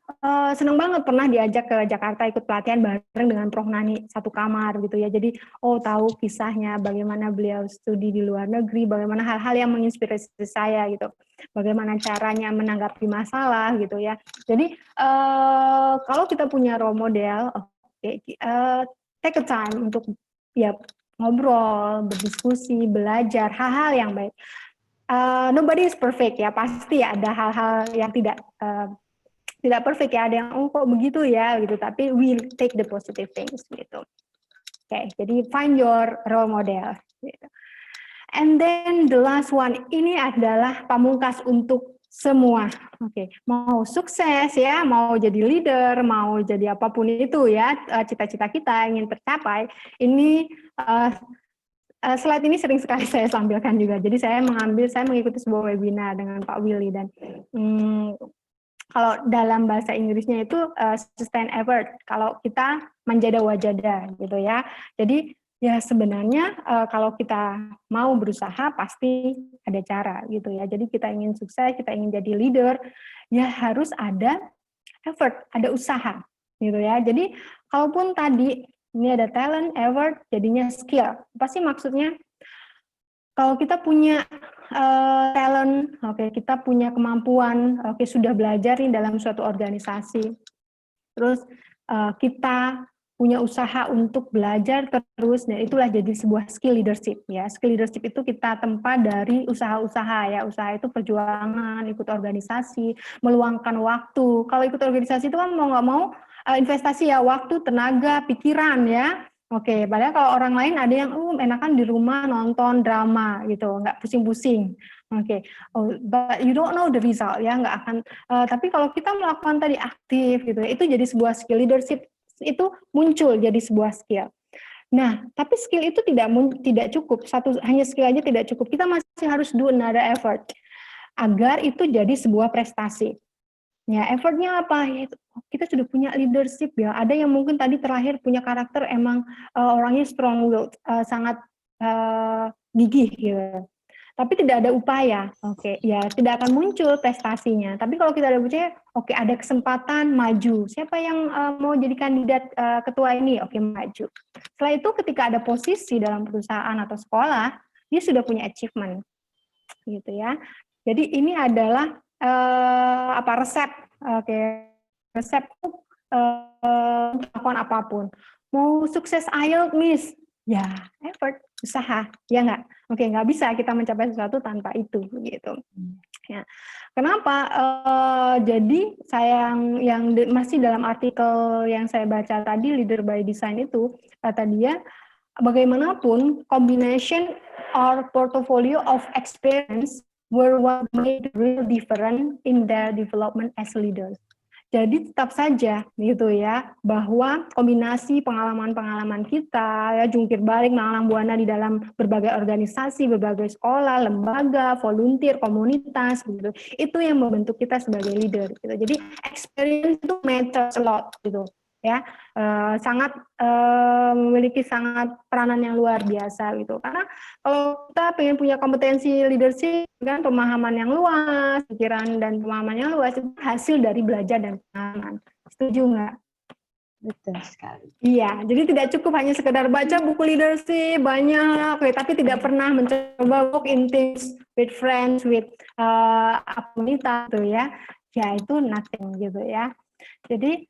senang banget pernah diajak ke Jakarta ikut pelatihan bareng dengan Prof. Nani satu kamar gitu ya. Jadi tahu kisahnya bagaimana beliau studi di luar negeri, bagaimana hal-hal yang menginspirasi saya gitu. Bagaimana caranya menanggapi masalah gitu ya. Jadi kalau kita punya role model, take a time untuk ya ngobrol, berdiskusi, belajar hal-hal yang baik. Nobody is perfect ya, pasti ada hal-hal yang tidak perfect ya, ada yang kok begitu ya gitu, tapi we take the positive things gitu. Jadi find your role model gitu. And then the last one, ini adalah pamungkas untuk semua. Mau sukses ya, mau jadi leader, mau jadi apapun itu ya, cita-cita kita ingin tercapai, ini slide ini sering sekali saya tampilkan juga. Jadi saya mengikuti sebuah webinar dengan Pak Willy dan kalau dalam bahasa Inggrisnya itu sustain effort. Kalau kita manjada wajada gitu ya. Jadi ya sebenarnya kalau kita mau berusaha pasti ada cara gitu ya. Jadi kita ingin sukses, kita ingin jadi leader, ya harus ada effort, ada usaha gitu ya. Jadi kalaupun tadi ini ada talent, effort, jadinya skill. Pasti maksudnya kalau kita punya talent, oke, kita punya kemampuan, oke, sudah belajar nih dalam suatu organisasi, terus kita punya usaha untuk belajar terus, dan itulah jadi sebuah skill leadership ya. Skill leadership itu kita tempa dari usaha-usaha ya. Usaha itu perjuangan, ikut organisasi, meluangkan waktu. Kalau ikut organisasi itu kan mau nggak mau investasi ya, waktu, tenaga, pikiran ya. Oke, padahal kalau orang lain ada yang enakan di rumah nonton drama gitu, nggak pusing-pusing. Oke, but you don't know the result ya, nggak akan. Tapi kalau kita melakukan tadi aktif gitu, itu jadi sebuah skill leadership, itu muncul jadi sebuah skill. Nah, tapi skill itu tidak cukup, hanya skill aja tidak cukup. Kita masih harus do another effort agar itu jadi sebuah prestasi. Ya, effortnya apa? Ya, kita sudah punya leadership ya. Ada yang mungkin tadi terlahir punya karakter emang orangnya strong willed, sangat gigih gitu. Tapi tidak ada upaya, oke, ya tidak akan muncul prestasinya. Tapi kalau kita ada upaya, oke, ada kesempatan maju. Siapa yang mau jadi kandidat ketua ini? Oke, maju. Setelah itu ketika ada posisi dalam perusahaan atau sekolah, dia sudah punya achievement, gitu ya. Jadi ini adalah resep, oke, resep melakukan apapun. Mau sukses IELTS, Miss, ya effort, usaha, ya nggak? Oke, nggak bisa kita mencapai sesuatu tanpa itu, gitu. Ya. Kenapa? Jadi saya yang masih dalam artikel yang saya baca tadi, Leader by Design itu, kata dia, bagaimanapun combination or portfolio of experience were what made real different in their development as leaders. Jadi tetap saja gitu ya, bahwa kombinasi pengalaman-pengalaman kita ya, jungkir balik malang buana di dalam berbagai organisasi, berbagai sekolah, lembaga, volunteer, komunitas gitu. Itu yang membentuk kita sebagai leader gitu. Jadi experience itu matters a lot gitu ya. Sangat memiliki sangat peranan yang luar biasa gitu. Karena kalau kita pengen punya kompetensi leadership kan, pemahaman yang luas, pikiran dan pemahaman yang luas, itu hasil dari belajar dan pengalaman. Setuju nggak? Betul sekali. Iya, jadi tidak cukup hanya sekedar baca buku leadership banyak, tapi tidak pernah mencoba walk in teams with friends, with komunitas gitu ya. Ya itu nothing gitu ya. Jadi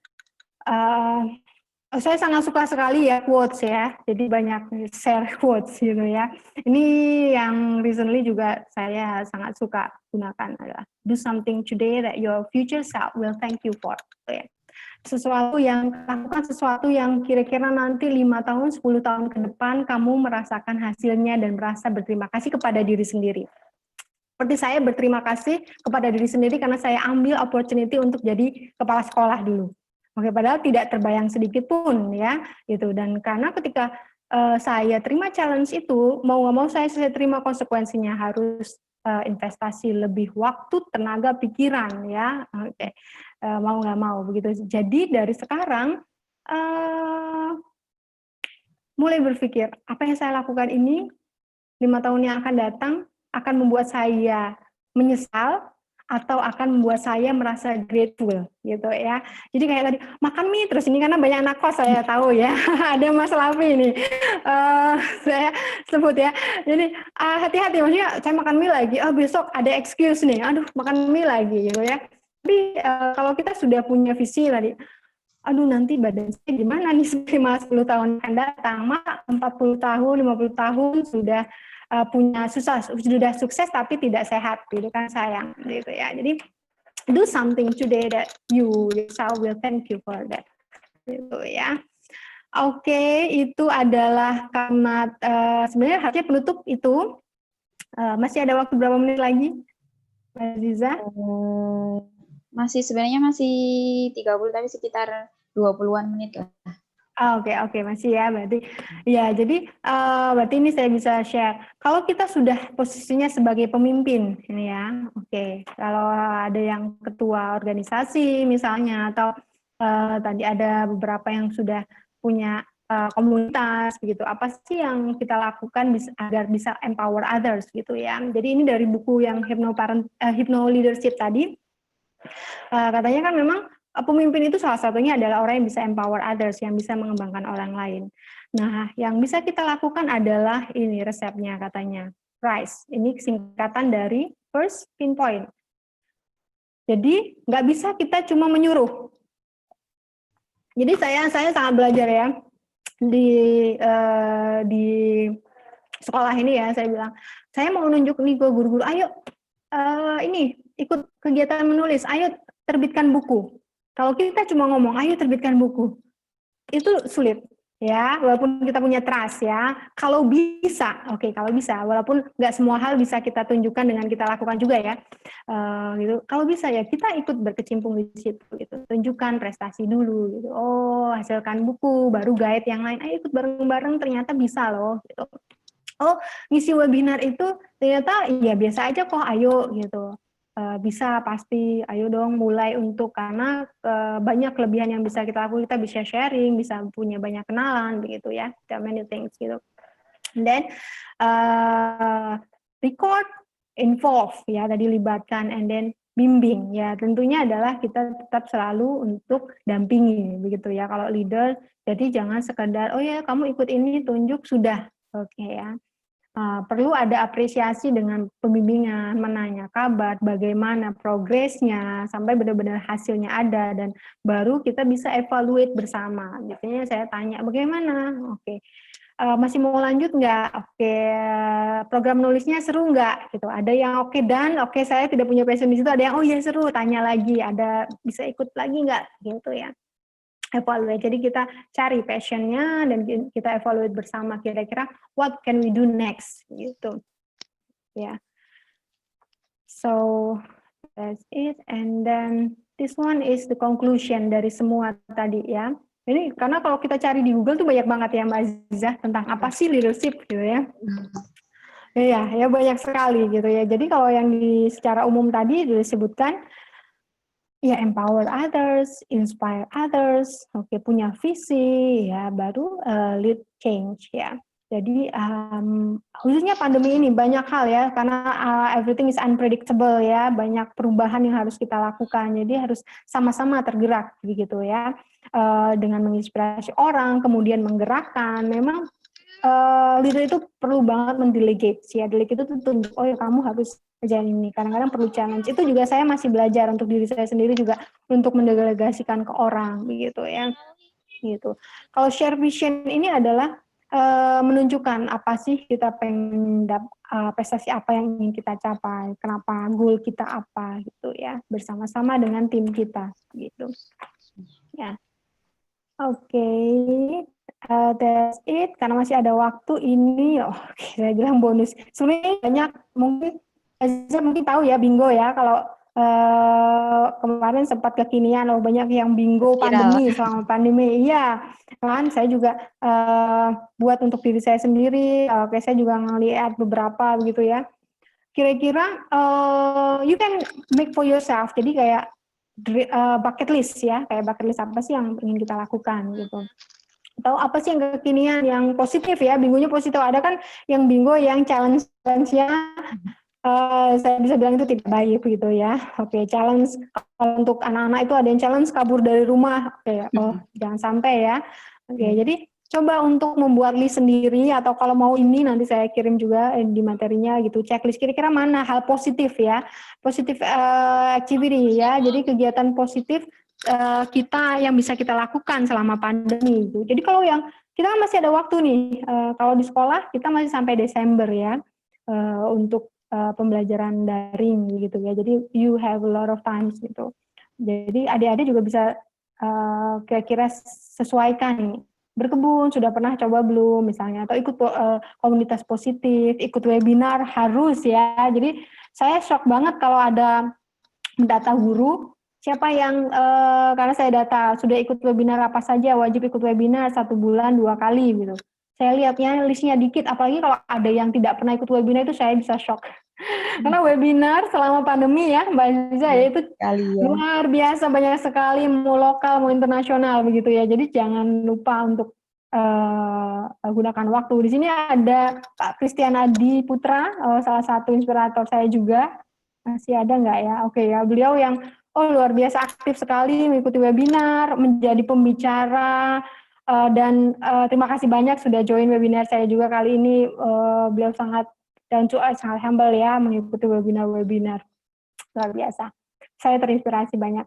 saya sangat suka sekali ya quotes ya, jadi banyak share quotes gitu ya. Ini yang recently juga saya sangat suka gunakan adalah do something today that your future self will thank you for. Ya. Lakukan sesuatu yang kira-kira nanti 5 tahun, 10 tahun ke depan kamu merasakan hasilnya dan merasa berterima kasih kepada diri sendiri. Seperti saya berterima kasih kepada diri sendiri karena saya ambil opportunity untuk jadi kepala sekolah dulu. Oke, padahal tidak terbayang sedikit pun ya, gitu. Dan karena ketika saya terima challenge itu, mau nggak mau saya terima konsekuensinya, harus investasi lebih waktu, tenaga, pikiran ya. Oke, mau nggak mau begitu. Jadi dari sekarang mulai berpikir apa yang saya lakukan ini 5 tahun yang akan datang akan membuat saya menyesal atau akan membuat saya merasa grateful gitu ya. Jadi kayak tadi makan mie terus, ini karena banyak anak kos saya tahu ya. Ada Mas Lavi ini saya sebut ya. Jadi hati-hati, maksudnya saya makan mie lagi, besok ada excuse nih, aduh makan mie lagi gitu ya. Tapi kalau kita sudah punya visi tadi, aduh nanti badan saya gimana nih 5-10 tahun akan datang, 40 tahun, 50 tahun sudah sudah sukses tapi tidak sehat gitu kan, sayang gitu ya. Jadi do something today that yourself will thank you for that gitu ya. Oke, itu adalah kalimat sebenarnya harusnya penutup itu. Masih ada waktu berapa menit lagi, Mbak Ziza? Sebenarnya masih 30, tapi sekitar 20-an menit lah. Oke, masih ya berarti. Ya, jadi berarti ini saya bisa share. Kalau kita sudah posisinya sebagai pemimpin, ini ya, oke. Kalau ada yang ketua organisasi misalnya, atau tadi ada beberapa yang sudah punya komunitas, begitu. Apa sih yang kita lakukan agar bisa empower others, gitu ya. Jadi ini dari buku yang Hypno Leadership tadi. Katanya kan memang pemimpin itu salah satunya adalah orang yang bisa empower others, yang bisa mengembangkan orang lain. Nah, yang bisa kita lakukan adalah ini resepnya katanya. RISE, ini singkatan dari First Pinpoint. Jadi nggak bisa kita cuma menyuruh. Jadi saya sangat belajar ya di sekolah ini ya, saya bilang, saya mau nunjuk nih ke guru-guru, ayo ini ikut kegiatan menulis, ayo terbitkan buku. Kalau kita cuma ngomong, ayo terbitkan buku, itu sulit ya, walaupun kita punya trust ya. Kalau bisa, kalau bisa, walaupun nggak semua hal bisa kita tunjukkan dengan kita lakukan juga ya, gitu. Kalau bisa ya kita ikut berkecimpung di situ, gitu. Tunjukkan prestasi dulu, gitu. Oh, hasilkan buku, baru guide yang lain. Ayo ikut bareng-bareng, ternyata bisa loh, gitu. Oh, ngisi webinar itu ternyata ya biasa aja kok, ayo gitu. Bisa pasti, ayo dong mulai untuk, karena banyak kelebihan yang bisa kita lakukan, kita bisa sharing, bisa punya banyak kenalan begitu ya, there are many things gitu. And then record, involve ya, tadi libatkan, and then bimbing ya, tentunya adalah kita tetap selalu untuk dampingi begitu ya kalau leader. Jadi jangan sekedar oh ya kamu ikut ini tunjuk sudah, oke ya. Perlu ada apresiasi dengan pembimbingan, menanya kabar, bagaimana progresnya, sampai benar-benar hasilnya ada, dan baru kita bisa evaluate bersama. Biasanya saya tanya, bagaimana? Oke. Masih mau lanjut nggak? Oke, program nulisnya seru nggak? Gitu. Ada yang oke dan oke saya tidak punya passion di situ, ada yang oh ya seru, tanya lagi, ada bisa ikut lagi nggak? Gitu ya. Evaluate. Jadi kita cari passionnya dan kita evaluate bersama kira-kira what can we do next gitu ya. So that's it, and then this one is the conclusion dari semua tadi ya. Ini karena kalau kita cari di Google tuh banyak banget ya Mbak Aziza tentang apa sih leadership gitu ya. Iya, ya banyak sekali gitu ya. Jadi kalau yang secara umum tadi disebutkan ya empower others, inspire others, punya visi, ya baru lead change ya. Jadi khususnya pandemi ini banyak hal ya, karena everything is unpredictable ya, banyak perubahan yang harus kita lakukan. Jadi harus sama-sama tergerak begitu ya, dengan menginspirasi orang, kemudian menggerakkan. Memang leader itu perlu banget mendelegate ya. Delegate itu tunjuk, oh ya kamu harus kerjaan ini. Kadang-kadang perlu challenge. Itu juga saya masih belajar untuk diri saya sendiri juga untuk mendelegasikan ke orang begitu ya. Gitu. Kalau share vision ini adalah menunjukkan apa sih kita pengen prestasi apa yang ingin kita capai, kenapa goal kita apa gitu ya, bersama-sama dengan tim kita gitu. Ya. Oke. That's it, karena masih ada waktu ini, saya bilang bonus. Sebenarnya banyak, mungkin tahu ya bingo ya, kalau kemarin sempat kekinian, banyak yang bingo pandemi, selama pandemi, iya kan, saya juga buat untuk diri saya sendiri, saya juga ngelihat beberapa begitu ya, kira-kira you can make for yourself, jadi kayak bucket list ya, kayak bucket list apa sih yang ingin kita lakukan gitu. Atau apa sih yang kekinian yang positif ya, bingonya positif. Ada kan yang bingo yang challenge-nya saya bisa bilang itu tidak baik gitu ya. Oke, challenge kalau untuk anak-anak itu ada yang challenge kabur dari rumah. Oke, jangan sampai ya. Oke, jadi coba untuk membuat list sendiri, atau kalau mau ini nanti saya kirim juga di materinya gitu, checklist kira-kira mana hal positif ya, positif activity ya, jadi kegiatan positif kita yang bisa kita lakukan selama pandemi itu. Jadi kalau yang kita kan masih ada waktu nih, kalau di sekolah kita masih sampai Desember ya, untuk pembelajaran daring gitu ya. Jadi you have a lot of times gitu. Jadi adik-adik juga bisa kira-kira sesuaikan nih. Berkebun sudah pernah coba belum misalnya, atau ikut komunitas positif, ikut webinar harus ya. Jadi saya shock banget kalau ada data guru siapa yang karena saya data sudah ikut webinar apa saja, wajib ikut webinar 1 bulan 2 kali gitu. Saya lihatnya listnya dikit, apalagi kalau ada yang tidak pernah ikut webinar itu saya bisa shock. Karena webinar selama pandemi ya Mbak Aziza ya itu Sekali ya. luar biasa banyak sekali, mau lokal mau internasional begitu ya. Jadi jangan lupa untuk gunakan waktu. Di sini ada Pak Christian Adi Putra, salah satu inspirator saya juga. Masih ada nggak ya? Oke ya, beliau yang luar biasa aktif sekali mengikuti webinar, menjadi pembicara, dan terima kasih banyak sudah join webinar saya juga kali ini. Beliau sangat down to earth, sangat humble ya mengikuti webinar-webinar. Luar biasa. Saya terinspirasi banyak.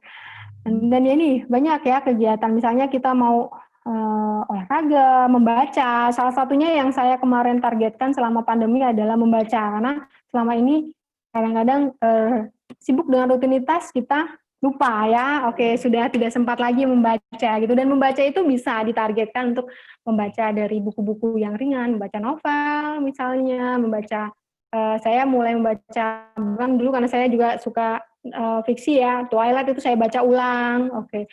Dan ya ini banyak ya kegiatan, misalnya kita mau olahraga, membaca. Salah satunya yang saya kemarin targetkan selama pandemi adalah membaca, karena selama ini kadang-kadang sibuk dengan rutinitas kita lupa ya, oke sudah tidak sempat lagi membaca gitu, dan membaca itu bisa ditargetkan untuk membaca dari buku-buku yang ringan, membaca novel misalnya, membaca saya mulai membaca bukan dulu karena saya juga suka fiksi ya, Twilight itu saya baca ulang, oke.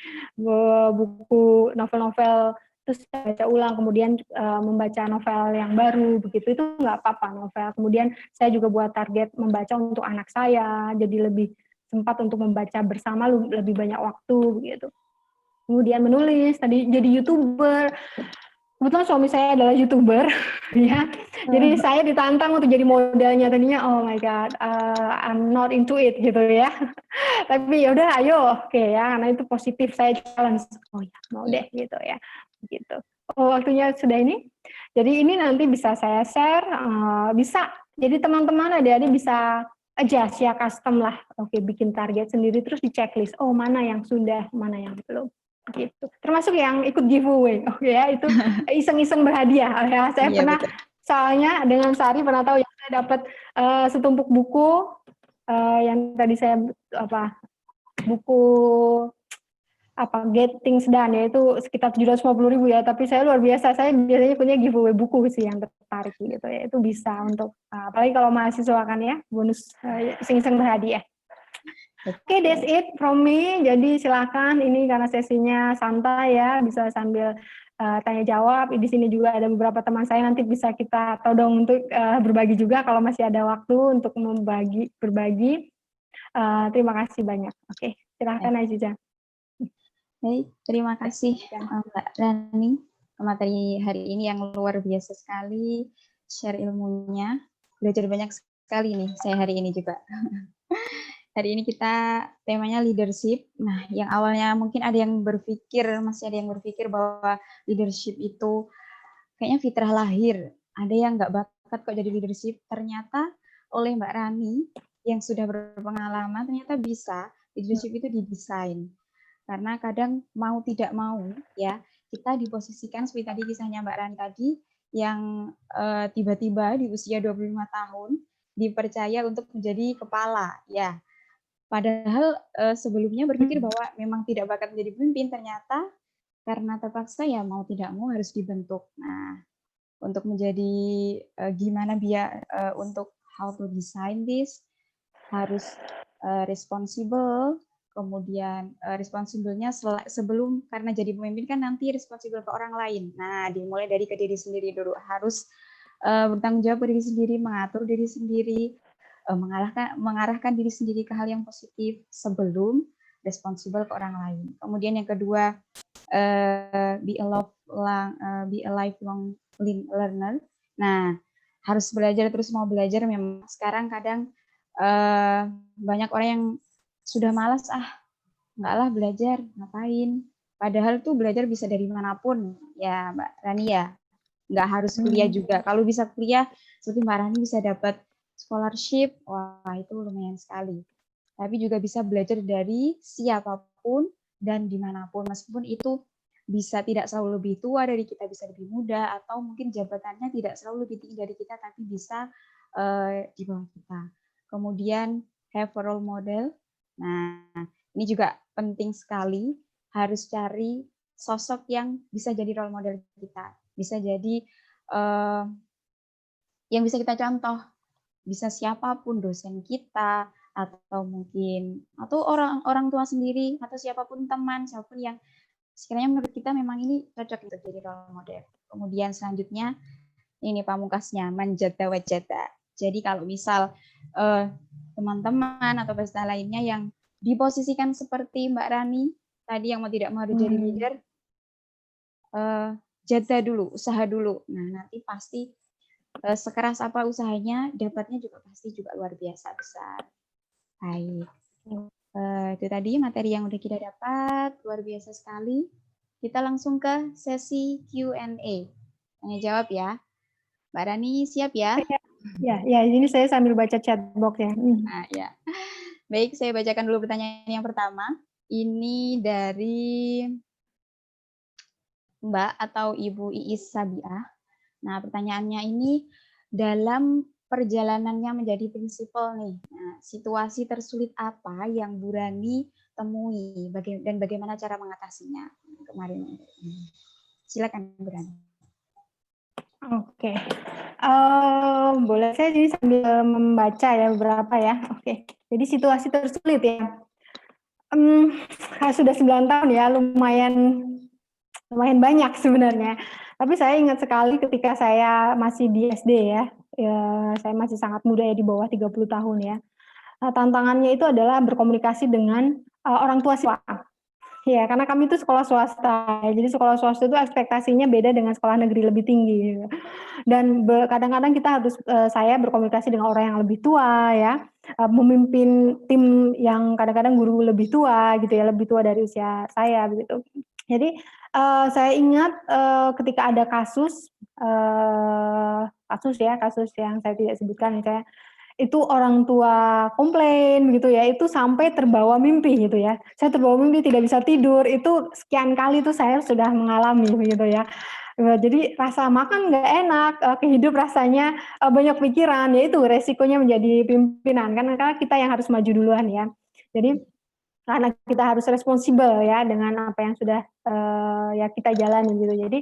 Buku novel-novel terus saya baca ulang, kemudian membaca novel yang baru begitu, itu nggak apa-apa novel. Kemudian saya juga buat target membaca untuk anak saya, jadi lebih sempat untuk membaca bersama, lebih banyak waktu begitu. Kemudian menulis, tadi jadi YouTuber. Kebetulan suami saya adalah YouTuber, ya. Jadi saya ditantang untuk jadi modelnya, tadinya oh my god, I'm not into it gitu ya. Tapi ya udah ayo, oke ya, karena itu positif, saya challenge. Oh ya, mau deh gitu ya. Gitu. Oh, waktunya sudah ini. Jadi ini nanti bisa saya share, bisa. Jadi teman-teman adik-adik bisa adjust ya, custom lah. Oke, bikin target sendiri terus di checklist. Oh, mana yang sudah, mana yang belum. Gitu. Termasuk yang ikut giveaway. Oke ya, itu iseng-iseng berhadiah ya. Saya Iya, pernah betul. soalnya dengan Sari pernah tahu ya, saya dapat setumpuk buku yang tadi saya buku Get Things Done ya, itu sekitar 750.000 ya, tapi saya luar biasa, saya biasanya punya giveaway buku sih yang tertarik gitu ya, itu bisa untuk apalagi kalau mahasiswa kan ya, bonus iseng-iseng berhadiah. Oke, that's it from me. Jadi silakan, ini karena sesinya santai ya, bisa sambil tanya jawab. Di sini juga ada beberapa teman saya, nanti bisa kita todong untuk berbagi juga kalau masih ada waktu untuk berbagi. Terima kasih banyak. Oke, silakan Aziza. Baik, terima kasih Mbak Rani materi hari ini yang luar biasa sekali, share ilmunya, belajar banyak sekali nih saya hari ini juga. Hari ini kita temanya leadership. Nah, yang awalnya mungkin ada yang berpikir, masih ada yang berpikir bahwa leadership itu kayaknya fitrah lahir. Ada yang nggak bakat kok jadi leadership. Ternyata oleh Mbak Rani yang sudah berpengalaman, ternyata bisa leadership itu didesain. Karena kadang mau tidak mau ya, kita diposisikan seperti tadi kisahnya Mbak Rani tadi, yang tiba-tiba di usia 25 tahun dipercaya untuk menjadi kepala ya. Padahal sebelumnya berpikir bahwa memang tidak bakat menjadi pemimpin, ternyata karena terpaksa ya mau tidak mau harus dibentuk. Nah, untuk menjadi gimana biar untuk how to design this, harus responsible, kemudian responsibelnya sebelum, karena jadi pemimpin kan nanti responsibel ke orang lain. Nah, dimulai dari ke diri sendiri dulu, harus bertanggung jawab ke diri sendiri, mengatur diri sendiri, mengarahkan diri sendiri ke hal yang positif sebelum responsibel ke orang lain. Kemudian yang kedua, be a lifelong learner. Nah, harus belajar terus, mau belajar. Memang sekarang kadang banyak orang yang sudah malas, enggak lah belajar, ngapain. Padahal tuh belajar bisa dari manapun, ya Mbak Rani ya. Nggak harus kuliah juga. Kalau bisa kuliah, seperti Mbak Rani bisa dapat scholarship, wah itu lumayan sekali. Tapi juga bisa belajar dari siapapun dan dimanapun, meskipun itu bisa tidak selalu lebih tua dari kita, bisa lebih muda, atau mungkin jabatannya tidak selalu lebih tinggi dari kita, tapi bisa di bawah kita. Kemudian have a role model. Nah, ini juga penting sekali, harus cari sosok yang bisa jadi role model kita, bisa jadi yang bisa kita contoh, bisa siapapun, dosen kita, atau mungkin atau orang tua sendiri atau siapapun teman, siapapun yang sekiranya menurut kita memang ini cocok untuk jadi role model. Kemudian selanjutnya ini pamungkasnya manjata wajata. Jadi kalau misal teman-teman atau peserta lainnya yang diposisikan seperti Mbak Rani tadi yang mau tidak mau harus jadi leader, jada dulu, usaha dulu. Nah, nanti pasti sekeras apa usahanya, dapatnya juga pasti juga luar biasa besar. Baik. Itu tadi materi yang udah kita dapat, luar biasa sekali. Kita langsung ke sesi Q&A. Tanya jawab ya. Mbak Rani siap ya? Ya, ini saya sambil baca chat box ya. Nah, ya. Baik, saya bacakan dulu pertanyaan yang pertama. Ini dari Mbak atau Ibu Iis Sabiah. Nah, pertanyaannya ini dalam perjalanannya menjadi prinsipal nih. Nah, situasi tersulit apa yang Bu Rani temui dan bagaimana cara mengatasinya kemarin? Silakan Bu Rani. Oke. Boleh saya jadi sambil membaca ya beberapa ya. Oke. Jadi situasi tersulit ya. Sudah 9 tahun ya, lumayan banyak sebenarnya. Tapi saya ingat sekali ketika saya masih di SD ya, saya masih sangat muda ya, di bawah 30 tahun ya. Tantangannya itu adalah berkomunikasi dengan orang tua siswa. Ya, karena kami itu sekolah swasta. Jadi sekolah swasta itu ekspektasinya beda dengan sekolah negeri lebih tinggi. Gitu. Dan kadang-kadang kita harus saya berkomunikasi dengan orang yang lebih tua ya, memimpin tim yang kadang-kadang guru lebih tua gitu ya, lebih tua dari usia saya begitu. Jadi saya ingat ketika ada kasus yang saya tidak sebutkan misalnya itu orang tua komplain gitu ya, itu sampai terbawa mimpi gitu ya. Saya terbawa mimpi tidak bisa tidur, itu sekian kali tuh saya sudah mengalami begitu ya. Jadi rasa makan nggak enak, kehidup rasanya banyak pikiran, ya itu resikonya menjadi pimpinan kan, karena kita yang harus maju duluan ya. Jadi karena kita harus responsibel ya dengan apa yang sudah ya kita jalani gitu. Jadi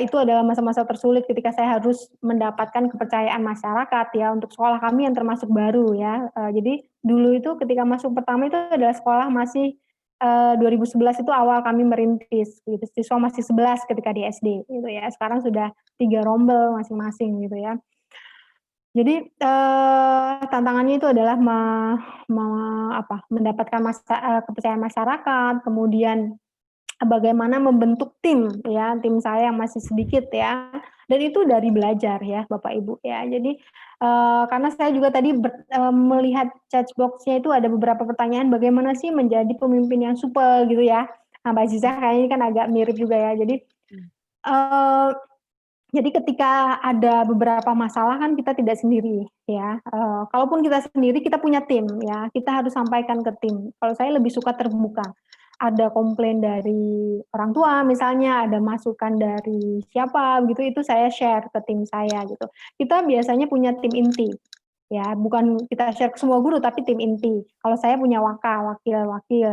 itu adalah masa-masa tersulit ketika saya harus mendapatkan kepercayaan masyarakat ya untuk sekolah kami yang termasuk baru ya. Jadi dulu itu ketika masuk pertama itu adalah sekolah masih 2011 itu awal kami merintis gitu. Siswa masih 11 ketika di SD gitu ya. Sekarang sudah 3 rombel masing-masing gitu ya. Jadi tantangannya itu adalah mendapatkan kepercayaan masyarakat, kemudian bagaimana membentuk tim ya, tim saya yang masih sedikit ya, dan itu dari belajar ya Bapak Ibu ya. Jadi karena saya juga tadi melihat chat box-nya itu ada beberapa pertanyaan bagaimana sih menjadi pemimpin yang supel gitu ya. Nah, Mbak Aziza kayaknya kan agak mirip juga ya. Jadi ketika ada beberapa masalah kan kita tidak sendiri ya. Kalaupun kita sendiri kita punya tim ya, kita harus sampaikan ke tim. Kalau saya lebih suka terbuka. Ada komplain dari orang tua misalnya, ada masukan dari siapa begitu, itu saya share ke tim saya gitu. Kita biasanya punya tim inti ya, bukan kita share ke semua guru tapi tim inti. Kalau saya punya wakil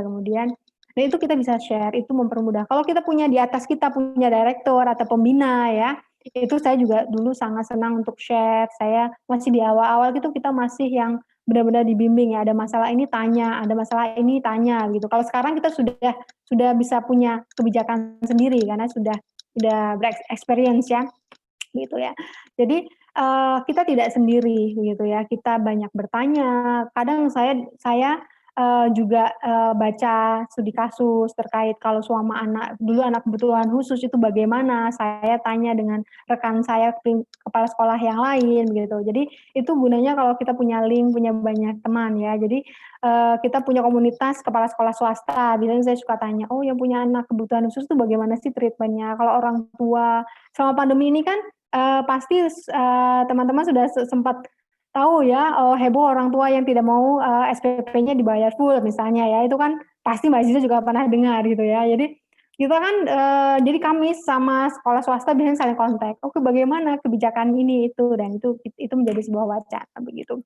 kemudian nah itu kita bisa share, itu mempermudah. Kalau kita punya di atas kita punya direktur atau pembina ya, itu saya juga dulu sangat senang untuk share. Saya masih di awal-awal gitu kita masih yang benar-benar dibimbing ya, ada masalah ini tanya, ada masalah ini tanya gitu. Kalau sekarang kita sudah bisa punya kebijakan sendiri karena sudah berexperience ya, gitu ya. Jadi kita tidak sendiri gitu ya. Kita banyak bertanya. Kadang saya juga baca studi kasus terkait kalau dulu anak kebutuhan khusus itu bagaimana. Saya tanya dengan rekan saya kepala sekolah yang lain gitu. Jadi itu gunanya kalau kita punya link, punya banyak teman ya. Jadi kita punya komunitas kepala sekolah swasta. Biasanya saya suka tanya, oh yang punya anak kebutuhan khusus itu bagaimana sih treatmentnya? Kalau orang tua selama pandemi ini kan pasti teman-teman sudah sempat tahu ya, heboh orang tua yang tidak mau SPP-nya dibayar full misalnya ya, itu kan pasti Mbak Aziza juga pernah dengar gitu ya. Jadi kita kan jadi kami sama sekolah swasta biasanya saling kontak, oke bagaimana kebijakan ini itu, dan itu menjadi sebuah wacana begitu.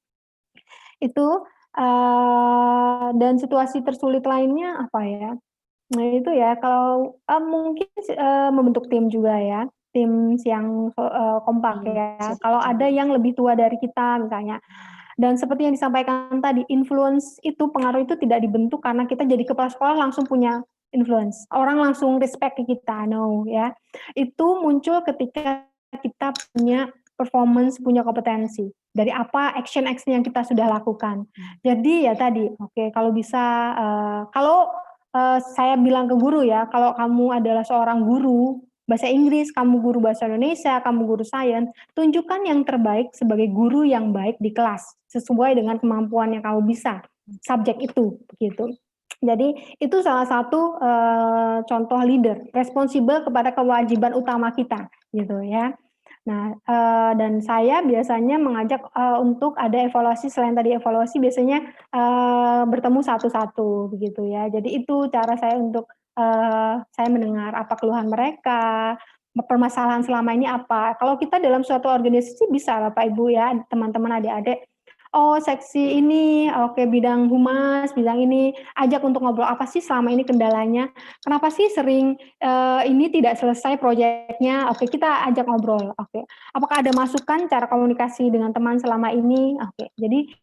Itu dan situasi tersulit lainnya apa ya? Nah itu ya kalau mungkin membentuk tim juga ya, tim yang kompak ya. Kalau ada yang lebih tua dari kita misalnya, Dan seperti yang disampaikan tadi, influence itu, pengaruh itu tidak dibentuk karena kita jadi kepala sekolah langsung punya influence. Orang langsung respect ke kita, no ya. Itu muncul ketika kita punya performance, punya kompetensi. Dari apa action-action yang kita sudah lakukan. Jadi ya tadi, oke, kalau bisa, kalau saya bilang ke guru ya, kalau kamu adalah seorang guru bahasa Inggris, kamu guru bahasa Indonesia, kamu guru sains, tunjukkan yang terbaik sebagai guru yang baik di kelas, sesuai dengan kemampuan yang kamu bisa, subjek itu, begitu. Jadi itu salah satu contoh leader, responsibel kepada kewajiban utama kita, gitu ya. Nah, dan saya biasanya mengajak untuk ada evaluasi, selain tadi evaluasi biasanya bertemu satu-satu, begitu ya. Jadi itu cara saya untuk saya mendengar apa keluhan mereka, permasalahan selama ini apa. Kalau kita dalam suatu organisasi bisa Bapak Ibu ya, teman-teman adik-adik, oh seksi ini, oke bidang humas, bidang ini, ajak untuk ngobrol apa sih selama ini kendalanya, kenapa sih sering ini tidak selesai proyeknya, oke kita ajak ngobrol, oke. Apakah ada masukan cara komunikasi dengan teman selama ini, oke. Jadi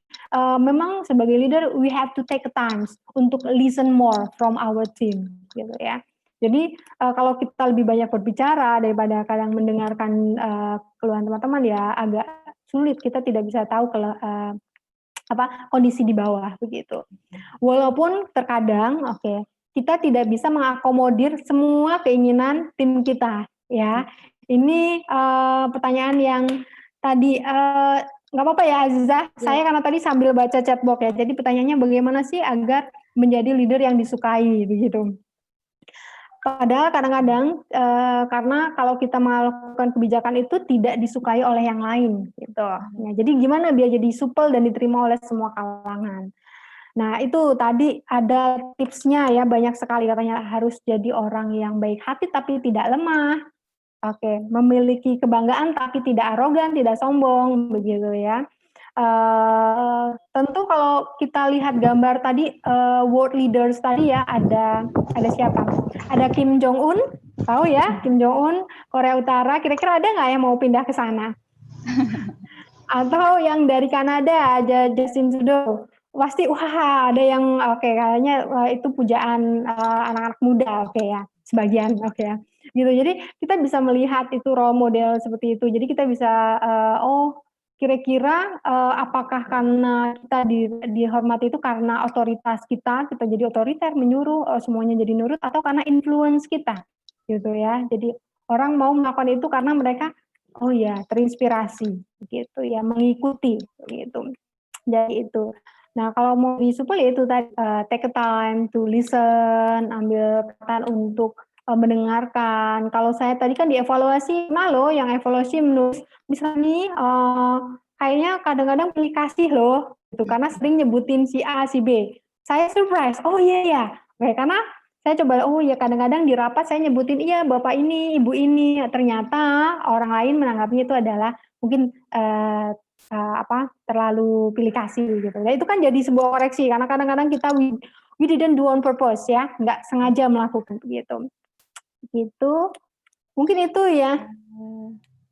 memang sebagai leader we have to take a time untuk listen more from our team, gitu ya. Jadi kalau kita lebih banyak berbicara daripada kadang mendengarkan keluhan teman-teman ya agak sulit, kita tidak bisa tahu kondisi di bawah begitu. Walaupun terkadang kita tidak bisa mengakomodir semua keinginan tim kita ya. Ini pertanyaan yang tadi nggak apa-apa ya Aziza, saya karena tadi sambil baca chatbox ya. Jadi pertanyaannya bagaimana sih agar menjadi leader yang disukai begitu. Padahal kadang-kadang karena kalau kita melakukan kebijakan itu tidak disukai oleh yang lain, gitu. Nah, jadi gimana biar jadi supel dan diterima oleh semua kalangan. Nah, itu tadi ada tipsnya ya, banyak sekali katanya harus jadi orang yang baik hati tapi tidak lemah. Oke, memiliki kebanggaan tapi tidak arogan, tidak sombong, begitu ya. Tentu kalau kita lihat gambar tadi world leaders tadi ya, ada siapa? Ada Kim Jong Un, tahu ya Kim Jong Un, Korea Utara. Kira-kira ada nggak yang mau pindah ke sana? Atau yang dari Kanada ada Justin Trudeau. Pasti wah ada yang kayaknya itu pujaan anak-anak muda ya, sebagian ya. Gitu. Jadi kita bisa melihat itu role model seperti itu. Jadi kita bisa kira-kira apakah karena kita dihormati itu karena otoritas kita jadi otoriter menyuruh semuanya jadi nurut, atau karena influence kita gitu ya. Jadi orang mau melakukan itu karena mereka terinspirasi gitu ya, mengikuti gitu. Jadi itu. Nah, kalau mau disupel itu tadi take a time to listen, ambil kesempatan untuk mendengarkan. Kalau saya tadi kan dievaluasi, yang evaluasi menulis misalnya kayaknya kadang-kadang pilih kasih loh, gitu, karena sering nyebutin si A, si B. Saya surprise, oh iya ya, karena saya coba, kadang-kadang di rapat saya nyebutin, iya bapak ini, ibu ini, ternyata orang lain menanggapinya itu adalah mungkin terlalu pilih kasih gitu. Nah, itu kan jadi sebuah koreksi, karena kadang-kadang kita we didn't do on purpose ya, nggak sengaja melakukan begitu. Gitu. Mungkin itu ya.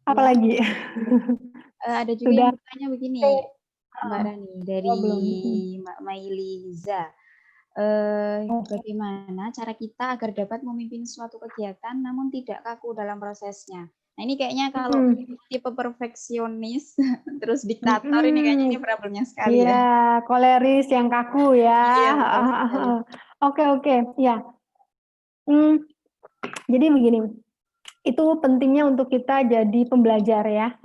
Apalagi? Ada juga Sudah. yang bertanya begini, Mbak Rani, dari Mbak Mailiza. Bagaimana cara kita agar dapat memimpin suatu kegiatan namun tidak kaku dalam prosesnya? Nah, ini kayaknya kalau tipe perfeksionis terus diktator ini kayaknya ini problemnya sekali ya. Iya, koleris yang kaku ya. Iya, Oke, ya. Jadi begini, itu pentingnya untuk kita jadi pembelajar ya,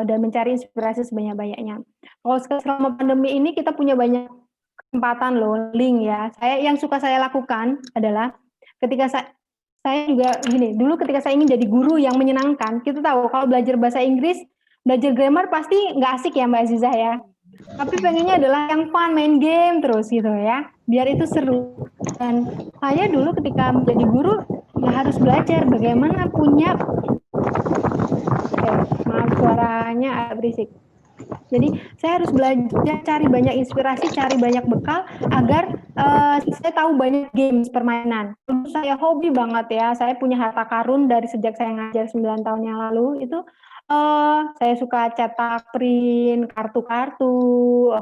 dan mencari inspirasi sebanyak-banyaknya. Kalau selama pandemi ini kita punya banyak kesempatan loh, link ya. Yang suka saya lakukan adalah ketika saya juga gini, dulu ketika saya ingin jadi guru yang menyenangkan, kita tahu kalau belajar bahasa Inggris, belajar grammar pasti nggak asik ya Mbak Aziza ya. Tapi pengennya adalah yang fun, main game terus gitu ya, biar itu seru. Dan saya dulu ketika menjadi guru, ya harus belajar bagaimana punya, maaf suaranya agak berisik. Jadi saya harus belajar, cari banyak inspirasi, cari banyak bekal agar saya tahu banyak games permainan. Saya hobi banget ya, saya punya harta karun dari sejak saya ngajar 9 tahun yang lalu itu Saya suka cetak print kartu-kartu.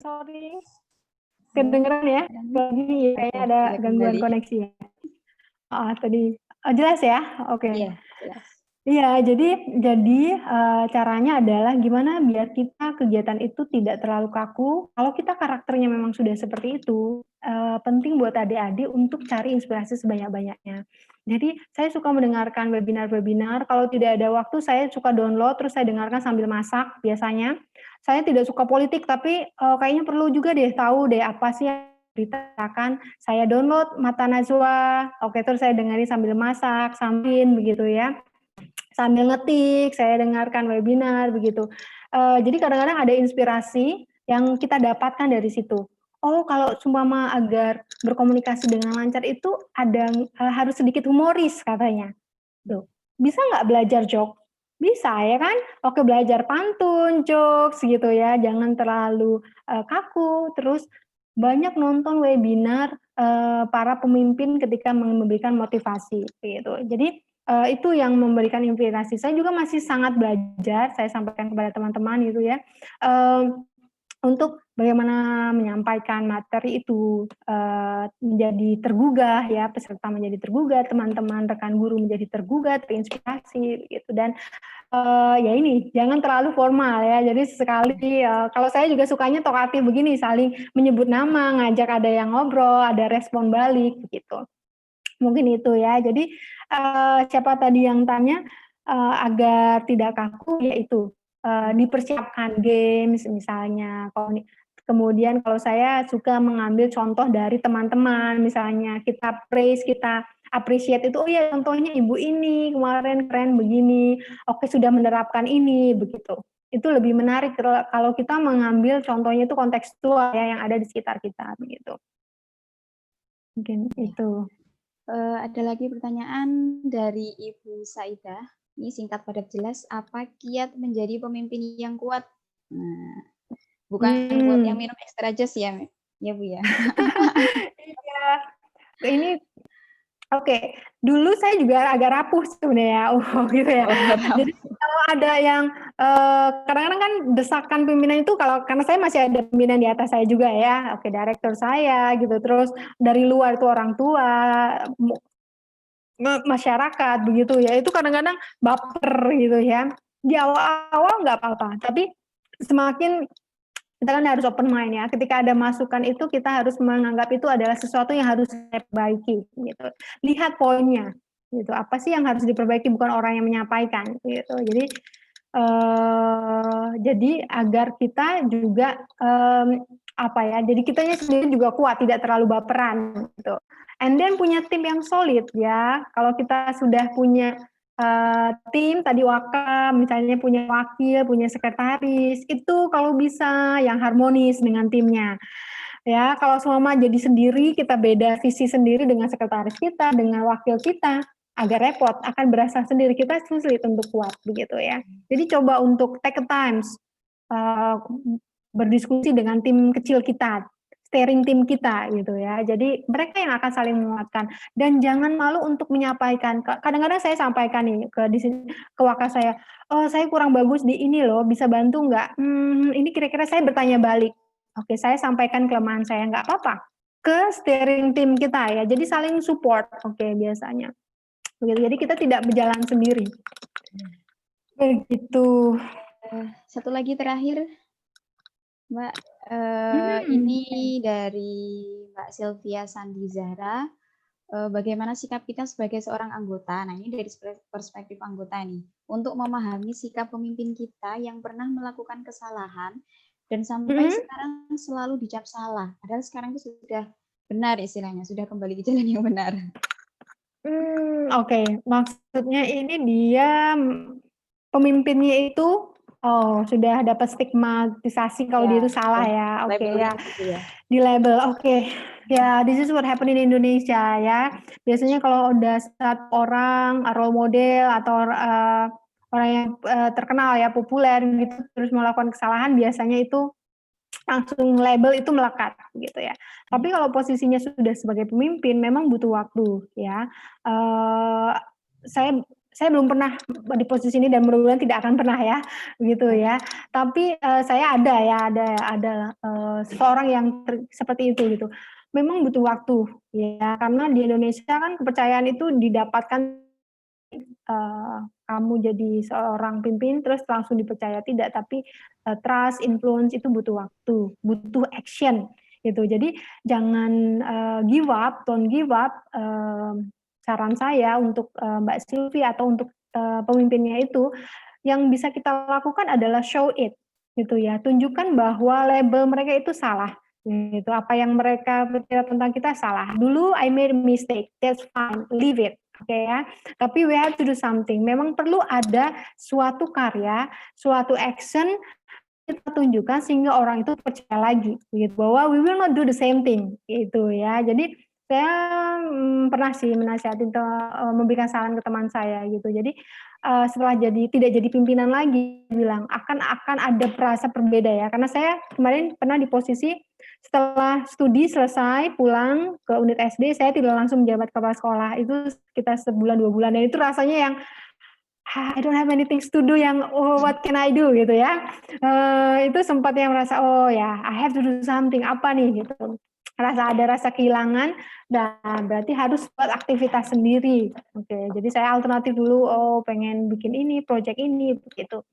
Sorry, kedengeran ya? Tadi kayaknya ada Sudah gangguan kembali. koneksi ya. Tadi jelas ya? Oke. Iya, jelas. Iya, jadi caranya adalah gimana biar kita kegiatan itu tidak terlalu kaku. Kalau kita karakternya memang sudah seperti itu, penting buat adik-adik untuk cari inspirasi sebanyak-banyaknya. Jadi saya suka mendengarkan webinar-webinar. Kalau tidak ada waktu, saya suka download terus saya dengarkan sambil masak biasanya. Saya tidak suka politik, tapi kayaknya perlu juga deh tahu deh apa sih yang diberitakan. Saya download Mata Najwa. Oke, terus saya dengerin sambil masak, sambil begitu ya. Sambil ngetik, saya dengarkan webinar begitu. Jadi kadang-kadang ada inspirasi yang kita dapatkan dari situ. Oh, kalau seumpama agar berkomunikasi dengan lancar itu ada harus sedikit humoris katanya. Tuh, bisa nggak belajar joke? Bisa ya kan? Oke, belajar pantun, jokes gitu ya, jangan terlalu kaku. Terus banyak nonton webinar para pemimpin ketika memberikan motivasi gitu. Jadi itu yang memberikan inspirasi. Saya juga masih sangat belajar, saya sampaikan kepada teman-teman gitu ya, untuk bagaimana menyampaikan materi itu menjadi tergugah ya, peserta menjadi tergugah, teman-teman rekan guru menjadi tergugah, terinspirasi gitu. Dan ya ini jangan terlalu formal ya. Jadi sekali kalau saya juga sukanya talkative begini, saling menyebut nama, ngajak ada yang ngobrol, ada respon balik begitu. Mungkin itu ya. Jadi siapa tadi yang tanya agar tidak kaku, yaitu dipersiapkan games misalnya. Kemudian kalau saya suka mengambil contoh dari teman-teman, misalnya kita praise, kita appreciate itu, oh ya contohnya ibu ini kemarin keren begini, oke sudah menerapkan ini, begitu. Itu lebih menarik kalau kita mengambil contohnya itu kontekstual ya yang ada di sekitar kita, begitu. Mungkin itu. Ada lagi pertanyaan dari Ibu Saidah. Ini singkat padat jelas. Apa kiat menjadi pemimpin yang kuat? Nah, bukan buat yang minum extra jus ya, ya Bu ya. Iya, ini oke. Dulu saya juga agak rapuh sebenarnya, gitu ya. Jadi kalau ada yang kadang-kadang kan desakan pimpinan itu karena saya masih ada pimpinan di atas saya juga ya, oke direktur saya gitu, terus dari luar itu orang tua, masyarakat begitu ya, itu kadang-kadang baper gitu ya. Di awal-awal nggak apa-apa, tapi semakin kita kan harus open mind ya. Ketika ada masukan itu kita harus menganggap itu adalah sesuatu yang harus diperbaiki gitu. Lihat poinnya gitu. Apa sih yang harus diperbaiki, bukan orang yang menyampaikan gitu. Jadi agar kita juga jadi kitanya sendiri juga kuat, tidak terlalu baperan gitu. And then punya tim yang solid ya. Kalau kita sudah punya tim tadi misalnya punya wakil, punya sekretaris, itu kalau bisa yang harmonis dengan timnya. Ya, kalau semua jadi sendiri, kita beda visi sendiri dengan sekretaris kita, dengan wakil kita, agak repot, akan berasa sendiri, kita sulit untuk kuat begitu ya. Jadi coba untuk take a times berdiskusi dengan tim kecil kita, steering tim kita gitu ya. Jadi mereka yang akan saling menguatkan dan jangan malu untuk menyampaikan. Kadang-kadang saya sampaikan nih ke waka saya, oh saya kurang bagus di ini loh, bisa bantu nggak? Ini kira-kira saya bertanya balik. Oke, saya sampaikan kelemahan saya, nggak apa-apa ke steering tim kita ya. Jadi saling support. Oke, biasanya. Begitu. Jadi kita tidak berjalan sendiri. Begitu. Satu lagi terakhir, Mbak. Ini dari Mbak Sylvia Sandi Zahra. Bagaimana sikap kita sebagai seorang anggota? Nah, ini dari perspektif anggota nih. Untuk memahami sikap pemimpin kita yang pernah melakukan kesalahan dan sampai sekarang selalu dicap salah. Padahal sekarang itu sudah benar istilahnya, sudah kembali ke jalan yang benar. Oke. Maksudnya ini dia pemimpinnya itu Oh, sudah dapat stigmatisasi kalau dia Ya, itu salah sudah ya. Oke ya. labelnya gitu ya. Di label. Oke. Ya, this is what happen in Indonesia ya. Biasanya kalau udah satu orang role model atau orang yang terkenal ya, populer gitu terus melakukan kesalahan biasanya itu langsung label itu melekat gitu ya. Tapi kalau posisinya sudah sebagai pemimpin memang butuh waktu ya. Eh, saya belum pernah di posisi ini dan mudah-mudahan tidak akan pernah ya, begitu ya. Tapi saya ada seseorang yang seperti itu gitu. Memang butuh waktu ya, karena di Indonesia kan kepercayaan itu didapatkan kamu jadi seorang pimpin terus langsung dipercaya tidak, tapi trust, influence itu butuh waktu, butuh action gitu. Jadi jangan give up, don't give up. Saran saya untuk Mbak Silvi atau untuk pemimpinnya itu, yang bisa kita lakukan adalah show it gitu ya. Tunjukkan bahwa label mereka itu salah gitu. Apa yang mereka percaya tentang kita salah. Dulu I made a mistake, that's fine, leave it. Oke ya, tapi we have to do something. Memang perlu ada suatu karya, suatu action kita tunjukkan sehingga orang itu percaya lagi gitu bahwa we will not do the same thing gitu ya. Jadi saya pernah sih menasihati memberikan saran ke teman saya gitu. Jadi setelah tidak jadi pimpinan lagi bilang akan ada perasa berbeda ya. Karena saya kemarin pernah di posisi setelah studi selesai pulang ke unit SD saya tidak langsung menjabat kepala sekolah, itu sekitar sebulan 2 bulan dan itu rasanya yang I don't have anything to do yang what can I do gitu ya. Itu sempat yang merasa oh ya I have to do something apa nih gitu. Ada rasa kehilangan dan berarti harus buat aktivitas sendiri. Oke, jadi saya alternatif dulu pengen bikin ini, project ini begitu.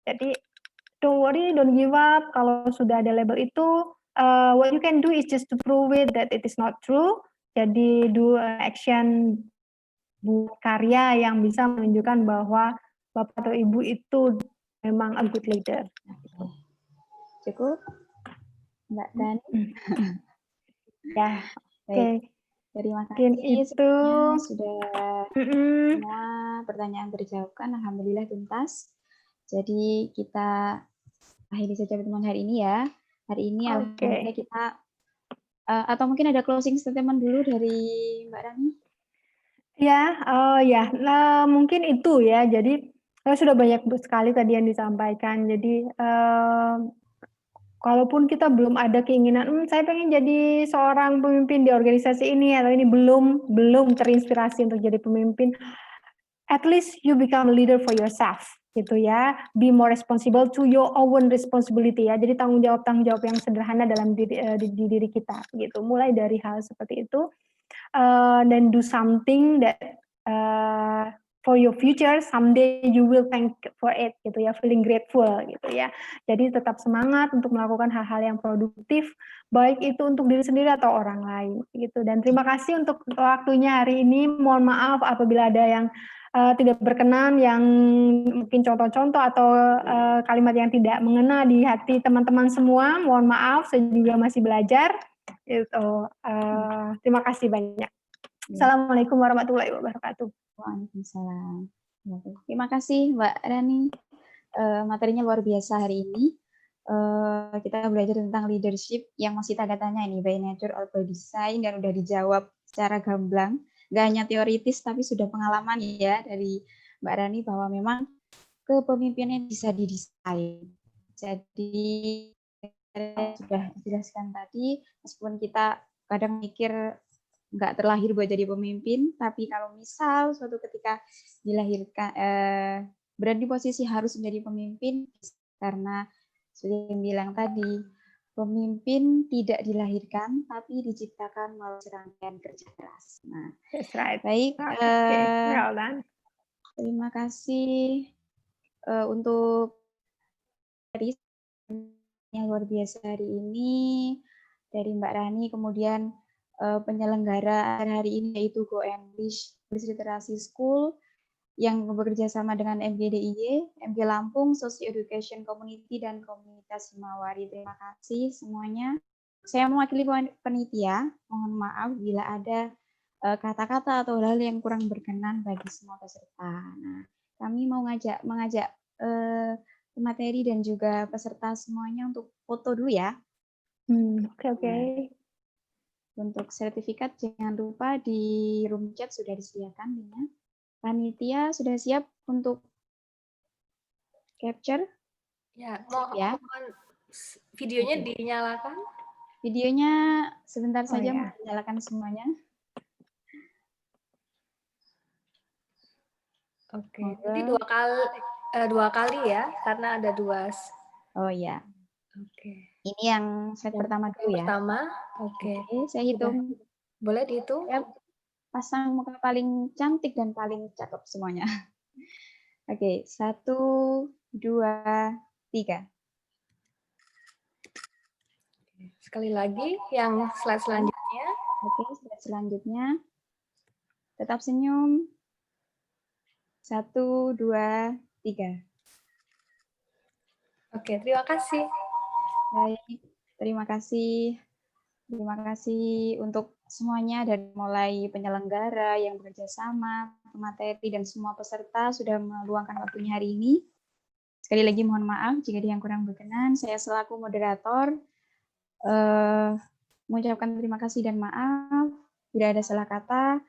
Jadi don't worry, don't give up. Kalau sudah ada label itu, what you can do is just to prove it that it is not true. Jadi do action, buat karya yang bisa menunjukkan bahwa Bapak atau Ibu itu memang a good leader. Cukup, Mbak Dani? Ya, oke. Baik, terima Mungkin kasih itu. semuanya sudah semua pertanyaan terjawabkan. Alhamdulillah tuntas. Jadi kita akhiri saja pertemuan hari ini ya. Hari ini alhamdulillah kita atau mungkin ada closing statement dulu dari Mbak Rani? Ya, nah, mungkin itu ya. Jadi sudah banyak sekali tadi yang disampaikan. Jadi kalaupun kita belum ada keinginan, saya pengen jadi seorang pemimpin di organisasi ini atau ini belum terinspirasi untuk jadi pemimpin, at least you become a leader for yourself gitu ya. Be more responsible to your own responsibility ya. Jadi tanggung jawab yang sederhana dalam diri kita gitu. Mulai dari hal seperti itu dan do something that for your future someday you will thank for it gitu ya, feeling grateful gitu ya. Jadi tetap semangat untuk melakukan hal-hal yang produktif baik itu untuk diri sendiri atau orang lain gitu. Dan terima kasih untuk waktunya hari ini. Mohon maaf apabila ada yang tidak berkenan, yang mungkin contoh-contoh atau kalimat yang tidak mengena di hati teman-teman semua. Mohon maaf, saya juga masih belajar. Gitu. Terima kasih banyak. Assalamualaikum warahmatullahi wabarakatuh. Waalaikumsalam. Terima kasih Mbak Rani. Materinya luar biasa hari ini. Kita belajar tentang leadership yang masih tanda tanya ini, by nature or by design, dan udah dijawab secara gamblang. Gak hanya teoritis, tapi sudah pengalaman ya dari Mbak Rani bahwa memang kepemimpinan bisa didesain. Jadi sudah dijelaskan tadi, meskipun kita kadang mikir nggak terlahir buat jadi pemimpin, tapi kalau misal suatu ketika dilahirkan berada di posisi harus menjadi pemimpin, karena sudah bilang tadi, pemimpin tidak dilahirkan tapi diciptakan melalui serangkaian kerja keras. Nah, that's right. Baik, well done. Terima kasih untuk yang luar biasa hari ini dari Mbak Rani, kemudian penyelenggara hari ini yaitu Go English Literasi School yang bekerja sama dengan MGDIY, MG Lampung, Socio Education Community, dan Komunitas Himawari. Terima kasih semuanya. Saya mewakili panitia, mohon maaf bila ada kata-kata atau hal yang kurang berkenan bagi semua peserta. Nah, kami mau mengajak pemateri dan juga peserta semuanya untuk foto dulu ya. Oke. Untuk sertifikat jangan lupa di room chat sudah disediakan ya. Panitia sudah siap untuk capture? Ya, Ya. mohon videonya Oke. dinyalakan. Videonya sebentar Oh, saja ya. menyalakan semuanya. Oke. Monggo. Jadi dua kali ya, karena ada dua. Oh ya, Oke. ini yang slide pertama dulu ya. Pertama, oke. Oke, saya hitung. Boleh dihitung? Ya, pasang muka paling cantik dan paling cakep semuanya. Oke, 1, 2, 3. Sekali lagi, yang slide selanjutnya. Oke, slide selanjutnya. Tetap senyum. 1, 2, 3. Oke, terima kasih. Baik, terima kasih. Terima kasih untuk semuanya dari mulai penyelenggara yang bekerja sama, pemateri, dan semua peserta sudah meluangkan waktunya hari ini. Sekali lagi mohon maaf jika ada yang kurang berkenan. Saya selaku moderator mengucapkan terima kasih dan maaf tidak ada salah kata.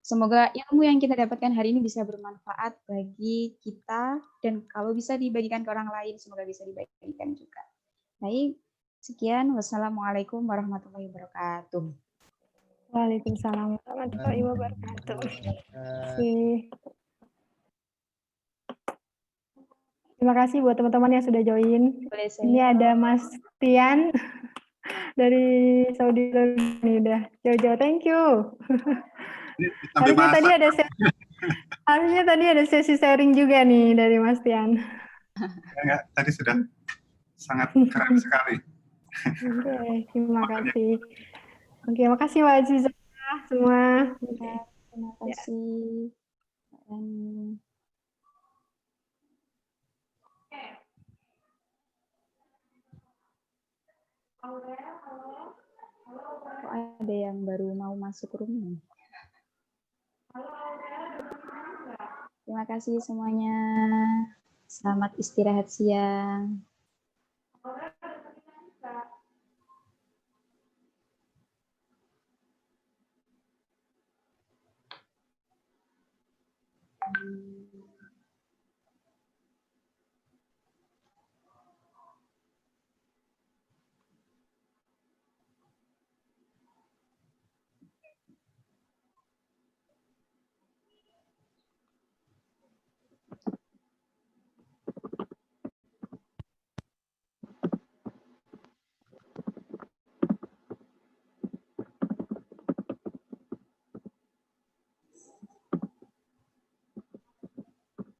Semoga ilmu yang kita dapatkan hari ini bisa bermanfaat bagi kita dan kalau bisa dibagikan ke orang lain, semoga bisa dibagikan juga. Baik, sekian. Wassalamualaikum warahmatullahi wabarakatuh. Waalaikumsalam warahmatullahi wabarakatuh. Terima kasih buat teman-teman yang sudah join. Boleh Ini saya ada Mas Tian dari Saudi nih udah jauh-jauh. Thank you. Sampai Harusnya tadi ada sesi sharing juga nih dari Mas Tian. Enggak, tadi sudah sangat keren sekali. Oke, terima kasih. Oke, makasih Mbak Aziza semua. terima kasih. Kok ada yang baru mau masuk room? Terima kasih semuanya. Selamat istirahat siang.